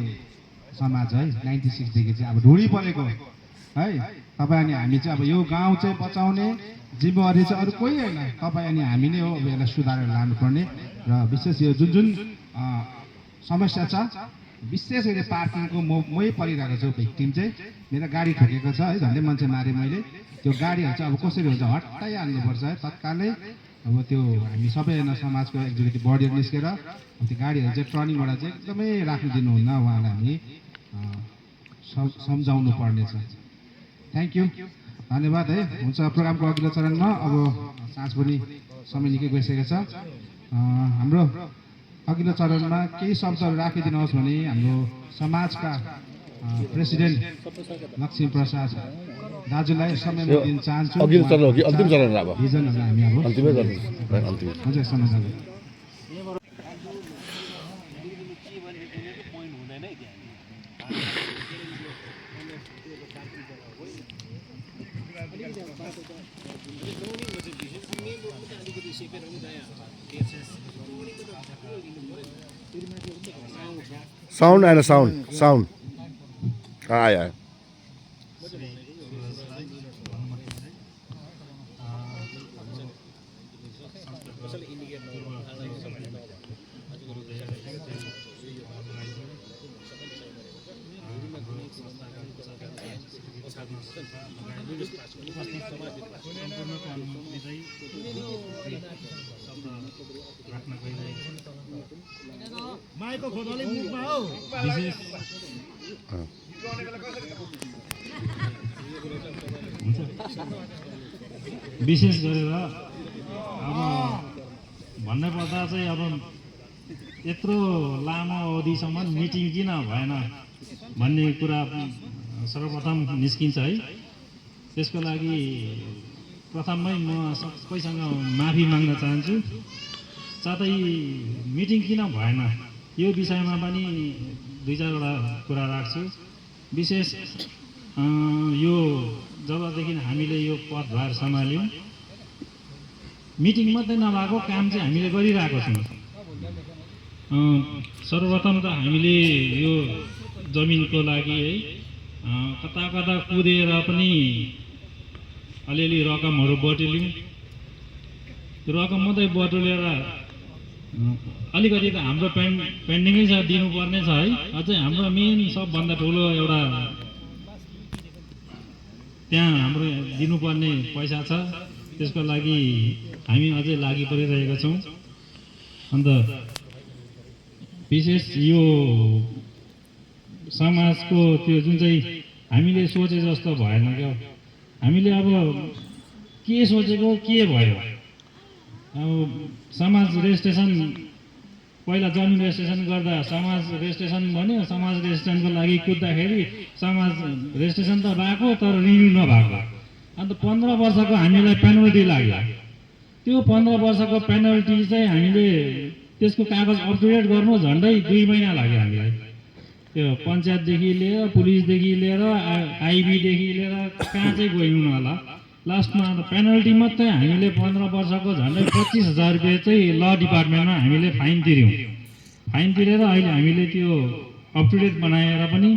समाज है 96देखि चाहिँ अब ढुँडी परेको है तपाईँ अनि हामी चाहिँ अब यो गाउँ चाहिँ बचाउने जिम्मेवारी चाहिँ अरू कोही होइन, तपाईँ अनि हामी नै हो। अब यसलाई सुधारेर लानुपर्ने र विशेष यो जुन जुन समस्या छ, विशेष गरी पार्किङको मै परिरहेको छु। भिक्टिम चाहिँ मेरो गाडी ठोकेको छ है, झन्डै मान्छे मारेँ मैले। त्यो गाडीहरू चाहिँ अब कसरी हुन्छ हटाइहाल्नुपर्छ है तत्कालै। अब त्यो हामी सबैजना समाजको एक्जिक्युटिभ बडीहरू निस्केर त्यो गाडीहरू चाहिँ टर्निङबाट चाहिँ एकदमै राख्नु दिनुहुन्न, उहाँलाई हामी सम्झाउनु पर्नेछ। थ्याङ्क यू, धन्यवाद है। हुन्छ, प्रोग्रामको अघिल्लो चरणमा अब साँझ पनि समय निकै गइसकेको छ। हाम्रो अघिल्लो चरणमा केही शब्दहरू राखिदिनुहोस् भने हाम्रो समाजका प्रेसिडेन्ट लक्ष्मी प्रसाद दाजुलाई समय म दिन चाहन्छु। अघिल्लो चरण हो कि अन्तिम चरण अब भिजनहरूलाई हामी अब अन्तिमै गर्नु अन्तिम हुन्छ समय जानु। साउन्ड आएन साउन्ड आयो माइको खोज्नाले मुखमा हो। विशेष गरेर अब भन्नुपर्दा चाहिँ अब यत्रो लामो अवधिसम्म मिटिङ किन भएन भन्ने कुरा सर्वप्रथम निस्किन्छ है। त्यसको लागि प्रथममै म सबैसँग माफी माग्न चाहन्छु। साथै मिटिङ किन भएन यो विषयमा पनि दुई चारवटा कुरा राख्छु। विशेष यो जबदेखि हामीले यो पदभार सम्हाल्यौँ मिटिङ मात्रै नभएको काम चाहिँ हामीले गरिरहेको छौँ। सर्वप्रथम त हामीले यो जमिनको लागि है कता कता कुदेर पनि अलिअलि रकमहरू बटुल्यौँ। त्यो रकम मात्रै बटुलेर अलिकति त हाम्रो पेन्डिङै छ, दिनुपर्ने छ है। अझै हाम्रो मेन सबभन्दा ठुलो एउटा त्यहाँ हाम्रो दिनुपर्ने पैसा छ, त्यसको लागि हामी अझै लागि परिरहेका छौँ। अन्त विशेष यो समाजको त्यो जुन चाहिँ हामीले सोचे जस्तो भएन क्या। हामीले अब के सोचेको के भयो। अब समाज रेजिस्ट्रेसन पहिला जमिन रेजिस्ट्रेसन गर्दा समाज रेजिस्ट्रेसन भन्यो, समाज रेजिस्ट्रेसनको लागि कुद्दाखेरि समाज रेजिस्ट्रेसन त भएको तर रिन्यू नभएको। अन्त 15 वर्षको हामीलाई पेनल्टी लाग्यो। त्यो 15 वर्षको पेनल्टी चाहिँ हामीले त्यसको कागज अपटुडेट गर्नु झन्डै 2 महिना लाग्यो हामीलाई। त्यो पञ्चायतदेखि लिएर पुलिसदेखि लिएर आइबीदेखि लिएर कहाँ चाहिँ गयौँ होला। लास्टमा अन्त पेनल्टी मात्रै हामीले 15 वर्षको झन्डै 25,000 रुपियाँ चाहिँ ल डिपार्टमेन्टमा हामीले फाइन तिर्यौँ। फाइन तिरेर अहिले हामीले त्यो अपटुडेट बनाएर पनि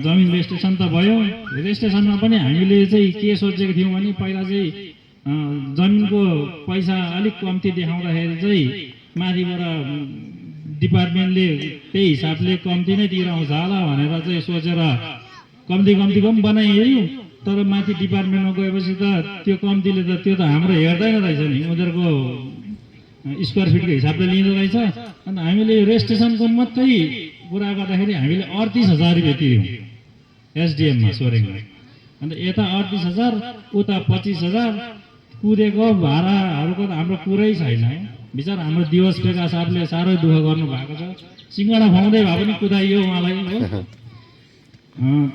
जमिन रेजिस्ट्रेसन त भयो। रेजिस्ट्रेसनमा पनि हामीले चाहिँ के सोचेको थियौँ भने पहिला चाहिँ जमिनको पैसा अलिक कम्ती देखाउँदाखेरि चाहिँ माथिबाट डिपार्टमेन्टले त्यही हिसाबले कम्ती नै तिराउँछ होला भनेर चाहिँ सोचेर कम्ती पनि बनाइहेऱ्यौँ। तर माथि डिपार्टमेन्टमा गएपछि त त्यो कम्तीले त त्यो त हाम्रो हेर्दैन रहेछ नि, उनीहरूको स्क्वायर फिटको हिसाबले लिँदो रहेछ। अन्त हामीले रेजिस्ट्रेसनको मात्रै कुरा गर्दाखेरि हामीले 38,000 रुपियाँ तिर्यौँ एसडिएममा सोरेङमा। अन्त यता 38,000 उता 25,000 कुरेको भाडाहरूको त हाम्रो कुरै छैन। बिचार हाम्रो दिवस पेका साहबले साह्रै दुःख गर्नु भएको छ, सिङ्गडा खुवाउँदै भए पनि कुदाइयो उहाँलाई हो।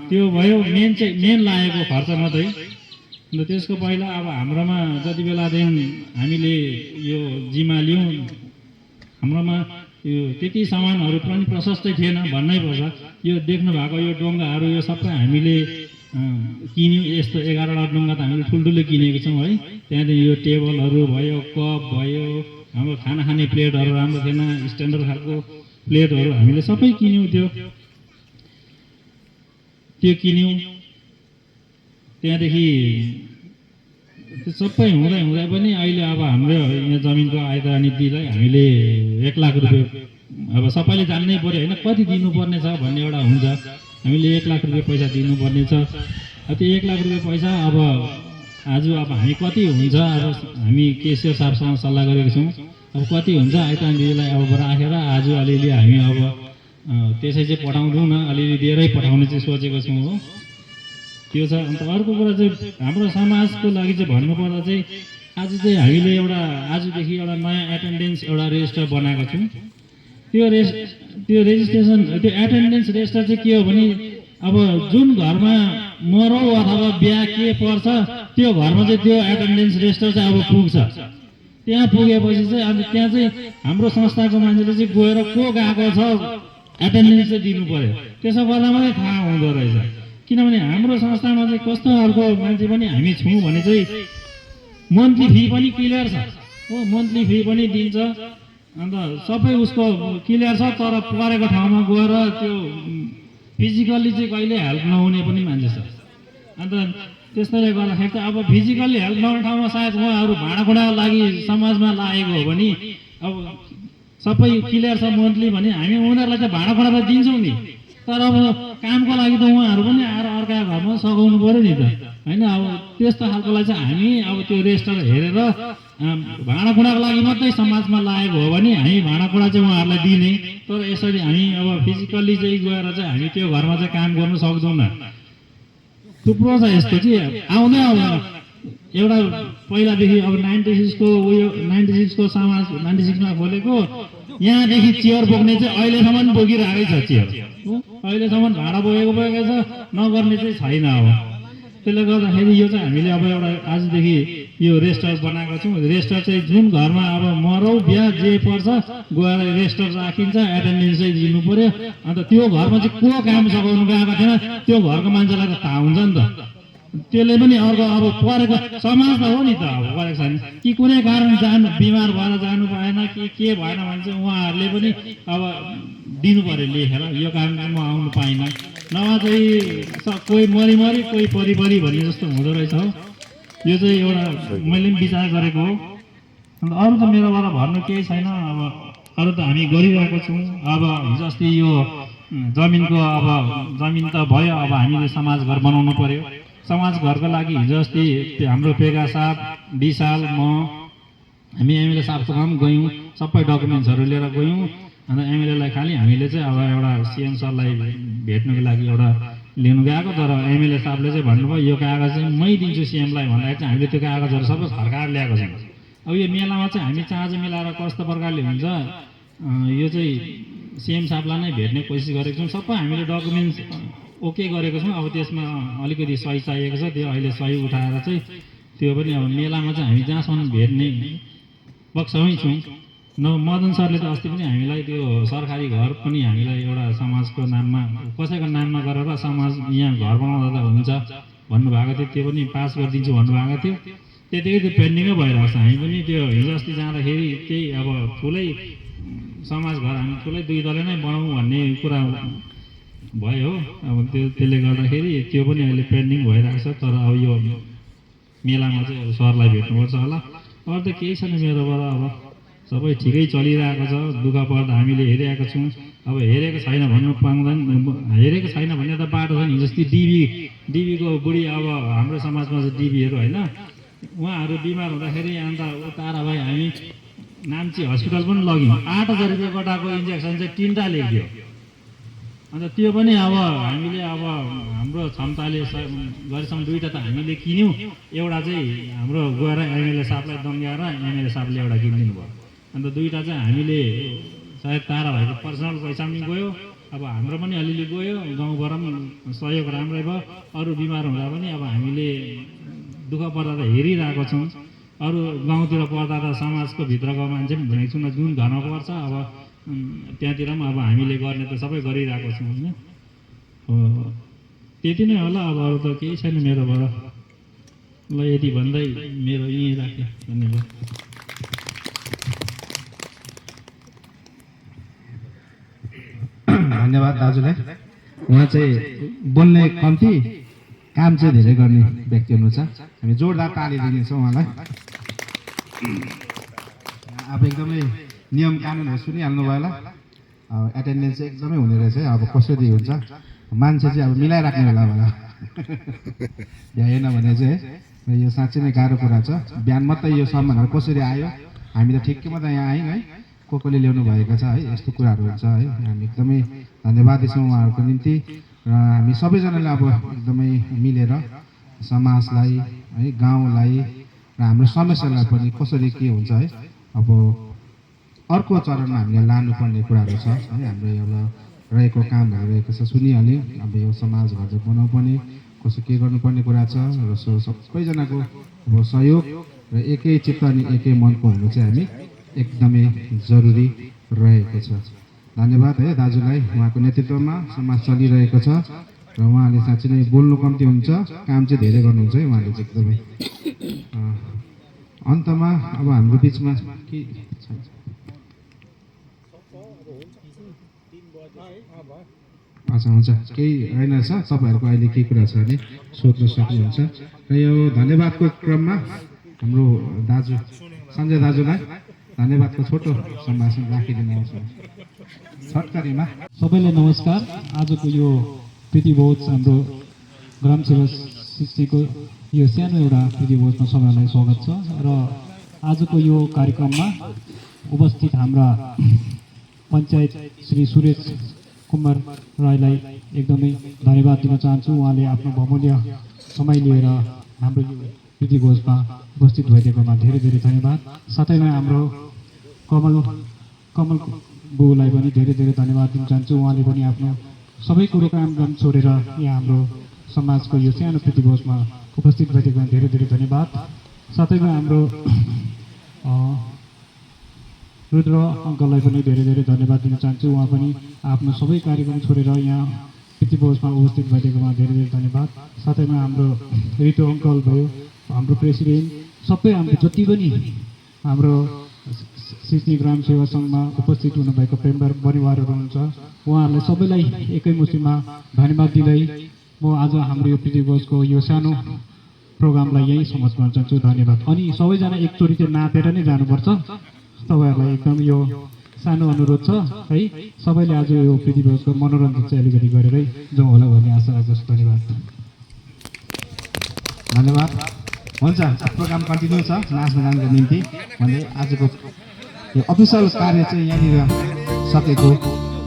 त्यो भयो मेन लागेको खर्च मात्रै। अन्त त्यसको पहिला अब हाम्रोमा जति बेलादेखि हामीले यो जिम्मा लियौँ, हाम्रोमा यो त्यति सामानहरू पनि प्रशस्तै थिएन भन्नै पर्छ। यो देख्नु भएको यो डोङ्गाहरू यो सबै हामीले किन्यौँ। यस्तो 11वटा डोङ्गा त हामीले ठुल्ठुलो किनेको छौँ है। त्यहाँदेखि यो टेबलहरू भयो, कप भयो, हाम्रो खाना खाने प्लेटहरू राम्रो थिएन, स्ट्यान्डर्ड खालको प्लेटहरू हामीले सबै किन्यौँ। त्यो किन्यौँ। त्यहाँदेखि त्यो सबै हुँदै पनि अहिले अब हाम्रो यहाँ जमिनको आयता नीतिलाई हामीले 1 लाख रुपियाँ अब सबैले जान्नै पऱ्यो होइन, कति दिनुपर्ने छ भन्ने एउटा हुन्छ। हामीले 1 लाख रुपियाँ पैसा दिनुपर्ने छ। त्यो 1 लाख रुपियाँ पैसा अब आज अब हामी कति हुन्छ, अब हामी केसियर साहबसँग सल्लाह गरेको छौँ। अब कति हुन्छ आयता नीतिलाई अब राखेर आज अलिअलि हामी अब त्यसै चाहिँ पठाउँदैनौँ न, अलिअलि दिएरै पठाउने चाहिँ सोचेको छौँ हो। त्यो छ। अन्त अर्को कुरा चाहिँ हाम्रो समाजको लागि चाहिँ भन्नुपर्दा चाहिँ आज चाहिँ हामीले आजदेखि एउटा नयाँ एटेन्डेन्स एउटा रेजिस्टर बनाएको छौँ। त्यो रेजिस्ट्रेसन त्यो एटेन्डेन्स रेजिस्टर चाहिँ के हो भने अब जुन घरमा मरौ अथवा बिहा के पर्छ त्यो घरमा चाहिँ त्यो एटेन्डेन्स रेजिस्टर चाहिँ अब पुग्छ। त्यहाँ पुगेपछि चाहिँ अनि त्यहाँ चाहिँ हाम्रो संस्थाको मान्छेले चाहिँ गएर को गएको छ एटेन्डेन्स चाहिँ दिनु पर्यो। त्यसो गर्दा मात्रै थाहा हुँदो रहेछ। किनभने हाम्रो संस्थामा चाहिँ कस्तो खालको मान्छे पनि हामी छौँ भने चाहिँ मन्थली फी पनि क्लियर छ हो, मन्थली फी पनि दिन्छ। अन्त सबै उसको क्लियर छ, तर परेको ठाउँमा गएर त्यो फिजिकल्ली चाहिँ कहिले हेल्प नहुने पनि मान्छे छ। अन्त त्यसैले गर्दाखेरि चाहिँ अब फिजिकल्ली हेल्प नहुने ठाउँमा सायद उहाँहरू भाँडाकुँडाको लागि समाजमा लागेको हो भने अब सबै क्लियर छ मन्थली भने हामी उनीहरूलाई चाहिँ भाँडाकुँडा त दिन्छौँ नि, तर अब कामको लागि त उहाँहरू पनि आएर अर्का घरमा सघाउनु पऱ्यो नि त होइन। अब त्यस्तो खालकोलाई चाहिँ हामी अब त्यो रेजिस्टर हेरेर भाँडाकुँडाको लागि मात्रै समाजमा लागेको हो भने हामी भाँडाकुँडा चाहिँ उहाँहरूलाई दिने, तर यसरी हामी अब फिजिकल्ली चाहिँ गएर चाहिँ हामी त्यो घरमा चाहिँ काम गर्नु सक्दैनौँ। थुप्रो छ यस्तो चाहिँ आउँदैन। एउटा पहिलादेखि अब 96को समाज 96मा खोलेको यहाँदेखि चेयर बोक्ने चाहिँ अहिलेसम्म बोकिरहेकै छ चेयर, अहिलेसम्म भाडा बोकेकै छ, नगर्ने चाहिँ छैन। अब त्यसले गर्दाखेरि यो चाहिँ हामीले अब एउटा आजदेखि यो रेजिस्टर बनाएको छौँ। रेजिस्टर चाहिँ जुन घरमा अब मरौ बिहा जे पर्छ गएर रेजिस्टर राखिन्छ, एटेन्डेन्स चाहिँ दिनु पर्यो। अन्त त्यो घरमा चाहिँ को काम सघाउनु गएको थिएन त्यो घरको मान्छेलाई त थाहा हुन्छ नि त। त्यसले पनि अर्को अब परेको समाज त हो नि त, अब परेको छैन कि कुनै कारण बिमार भएर जानु पाएन कि के भएन भने चाहिँ उहाँहरूले पनि अब दिनु पर्यो लेखेर, यो कारणले म आउनु पाइनँ नभए चाहिँ कोही मरि कोही परि भन्ने जस्तो हुँदो रहेछ हो। यो चाहिँ एउटा मैले पनि विचार गरेको हो। अन्त अरू त मेरोबाट भन्नु केही छैन। अब अरू त हामी गरिरहेको छौँ। अब हिजो अस्ति यो जमिनको अब जमिन त भयो, अब हामीले समाज घर बनाउनु पर्यो। समाज घरको लागि हिजो अस्ति हाम्रो पेगा साहब, विशाल, म हामी एमएलए साहबसँग गयौँ, सबै डकुमेन्ट्सहरू लिएर गयौँ। अन्त एमएलएलाई खालि हामीले चाहिँ अब एउटा सिएम सरलाई भेट्नुको लागि एउटा लिनु गएको, तर एमएलए साहबले चाहिँ भन्नुभयो यो कागज चाहिँ मै दिन्छु सिएमलाई भन्दाखेरि चाहिँ हामीले त्यो कागजहरू सबै फर्काएर ल्याएको छौँ। अब यो मेलामा चाहिँ हामी चाँजो मिलाएर कस्तो प्रकारले हुन्छ यो चाहिँ सिएम साहबलाई नै भेट्ने कोसिस गरेको छौँ। सबै हामीले डकुमेन्ट्स ओके गरेको छौँ। अब त्यसमा अलिकति सही चाहिएको छ, त्यो अहिले सही उठाएर चाहिँ त्यो पनि अब मेलामा चाहिँ हामी जहाँसम्म भेट्ने पक्षमै छौँ। मदन सरले त अस्ति पनि हामीलाई त्यो सरकारी घर पनि हामीलाई एउटा समाजको नाममा कसैको नाममा गरेर समाज यहाँ घर बनाउँदा त हुन्छ भन्नुभएको थियो, त्यो पनि पास गरिदिन्छु भन्नुभएको थियो। त्यतिकै त्यो पेन्डिङै भइरहेको छ। हामी पनि त्यो हिजो अस्ति जाँदाखेरि त्यही अब ठुलै समाज घर हामी ठुलै 2 तले नै बनाउँ भन्ने कुरा भयो। अब त्यसले गर्दाखेरि त्यो पनि अहिले पेन्डिङ भइरहेको छ। तर अब यो मेलामा चाहिँ अब सरलाई भेट्नुपर्छ होला। अरू त केही छैन मेरोबाट। अब सबै ठिकै चलिरहेको छ। दुःख पर्दा हामीले हेरेका छौँ। अब हेरेको छैन भन्नु पाउँदैन, हेरेको छैन भन्ने त बाटो छ नि। जस्तै डिबीको बुढी, अब हाम्रो समाजमा चाहिँ डिबीहरू होइन, उहाँहरू बिमार हुँदाखेरि अन्त तारा भाइ हामी नाम्ची हस्पिटल पनि लग्यौँ। 8,000 रुपियाँ गोटाको इन्जेक्सन चाहिँ 3टा लेखिदियो। अन्त त्यो पनि अब हामीले अब हाम्रो क्षमताले गरेसम्म 2टा त हामीले किन्यौँ, एउटा चाहिँ हाम्रो गएर एमएलए साहबलाई दङ्ग्याएर एमएलए साहबले एउटा किनिदिनु भयो। अन्त 2टा चाहिँ हामीले सायद तारा भाइको पर्सनल पैसा पनि गयो, अब हाम्रो पनि अलिअलि गयो, गाउँबाट पनि सहयोग राम्रै भयो। अरू बिमार हुँदा पनि अब हामीले दुःख पर्दा त हेरिरहेको छौँ। अरू गाउँतिर पर्दा त समाजको भित्रको मान्छे पनि भनेको छौँ, जुन घरमा पर्छ अब त्यहाँतिर पनि अब हामीले गर्ने त सबै गरिरहेको छौँ होइन। त्यति नै होला, अब अरू त केही छैन मेरोबाट। ल यति भन्दै मेरो यहीँ राखेँ, धन्यवाद। धन्यवाद दाजुलाई। उहाँ चाहिँ बोल्ने कम्ती, काम चाहिँ धेरै गर्ने व्यक्ति हुनुहुन्छ। हामी जोरदार ताली दिनेछौँ उहाँलाई। अब एकदमै नियम कानुनहरू सुनिहाल्नु भयो होला। एटेन्डेन्स चाहिँ एकदमै हुने रहेछ। अब कसरी हुन्छ मान्छे चाहिँ अब मिलाइराख्ने होला होला भ्याएन भने चाहिँ यो साँच्चै नै गाह्रो कुरा छ। बिहान मात्रै यो सामानहरू कसरी आयो, हामी त ठिकैमा त यहाँ आयौँ है, कसले ल्याउनु भएको छ है, यस्तो कुराहरू हुन्छ है। हामी एकदमै धन्यवाद दिन्छौँ उहाँहरूको निम्ति। र हामी सबैजनाले अब एकदमै मिलेर समाजलाई है, गाउँलाई र हाम्रो समस्यालाई पनि कसरी के हुन्छ है, अब अर्को चरणमा हामीले लानुपर्ने कुराहरू छ है। हाम्रो एउटा रहेको कामहरू रहेको छ, सुनिहाल्यौँ। अब यो समाज घर चाहिँ बनाउनुपर्ने, कसो के गर्नुपर्ने कुरा छ र सबैजनाको अब सहयोग र एकै चित्त अनि एकै मनको हुनु चाहिँ हामी एकदमै जरुरी रहेको छ। धन्यवाद है दाजुलाई। उहाँको नेतृत्वमा समाज चलिरहेको छ र उहाँले साँच्चै नै बोल्नु कम्ती हुन्छ, काम चाहिँ धेरै गर्नुहुन्छ है उहाँले चाहिँ एकदमै। अन्तमा अब हाम्रो बिचमा के छ? अच्छा हुन्छ, केही रहेनछ। तपाईँहरूको अहिले के कुरा छ भने सोध्न सक्नुहुन्छ। र यो धन्यवादको क्रममा हाम्रो दाजु सञ्जय दाजुलाई धन्यवादको छोटो सम्भाषण राखिदिनु आउँछ छटकरीमा। सबैलाई नमस्कार। आजको यो प्रीतिभोज हाम्रो ग्राम सेवा सृष्टिको यो सानो एउटा प्रीतिभोजमा सबैलाई स्वागत छ। र आजको यो कार्यक्रममा उपस्थित हाम्रा पञ्चायत श्री सुरेश कुमार राईलाई एकदमै धन्यवाद दिन चाहन्छु। उहाँले आफ्नो बहुमूल्य समय लिएर हाम्रो यो प्रीतिभोजमा उपस्थित भइदिएकोमा धेरै धेरै धन्यवाद। साथैमा हाम्रो कमल बुलाई पनि धेरै धेरै धन्यवाद दिन चाहन्छु। उहाँले पनि आफ्नो सबै कुरो काम छोडेर यहाँ हाम्रो समाजको यो सानो प्रीतिभोजमा उपस्थित भइदिएकोमा धेरै धेरै धन्यवाद। साथैमा हाम्रो रुद्र अङ्कललाई पनि धेरै धेरै धन्यवाद दिन चाहन्छु। उहाँ पनि आफ्नो सबै कार्यक्रम छोडेर यहाँ प्रीतिभोजमा उपस्थित भइदिएकोमा धेरै धेरै धन्यवाद। साथैमा हाम्रो ऋतु अङ्कल भयो, हाम्रो प्रेसिडेन्ट, सबै हाम्रो जति पनि हाम्रो सिस्नी ग्राम सेवा सङ्घमा उपस्थित हुनुभएको मेम्बर परिवारहरू हुनुहुन्छ, उहाँहरूलाई सबैलाई एकै मुष्टिमा धन्यवाद दिँदै म आज हाम्रो यो प्रीतिभोजको यो सानो प्रोग्रामलाई यहीँ समाप्त गर्न चाहन्छु। धन्यवाद। अनि सबैजना एकचोटि चाहिँ नापेर नै जानुपर्छ। तपाईँहरूलाई एकदम यो सानो अनुरोध छ है। सबैले आज यो प्रीतिभोजको मनोरञ्जन चाहिँ अलिकति गरेरै जाउँ होला भन्ने आशा राख्छु। धन्यवाद। धन्यवाद। हुन्छ, प्रोग्राम कन्टिन्यू छ नाच्न गानको निम्ति भन्दै आजको यो अफिसियल कार्य चाहिँ यहाँनिर सकेको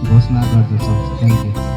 घोषणा गर्दछ। Thank you.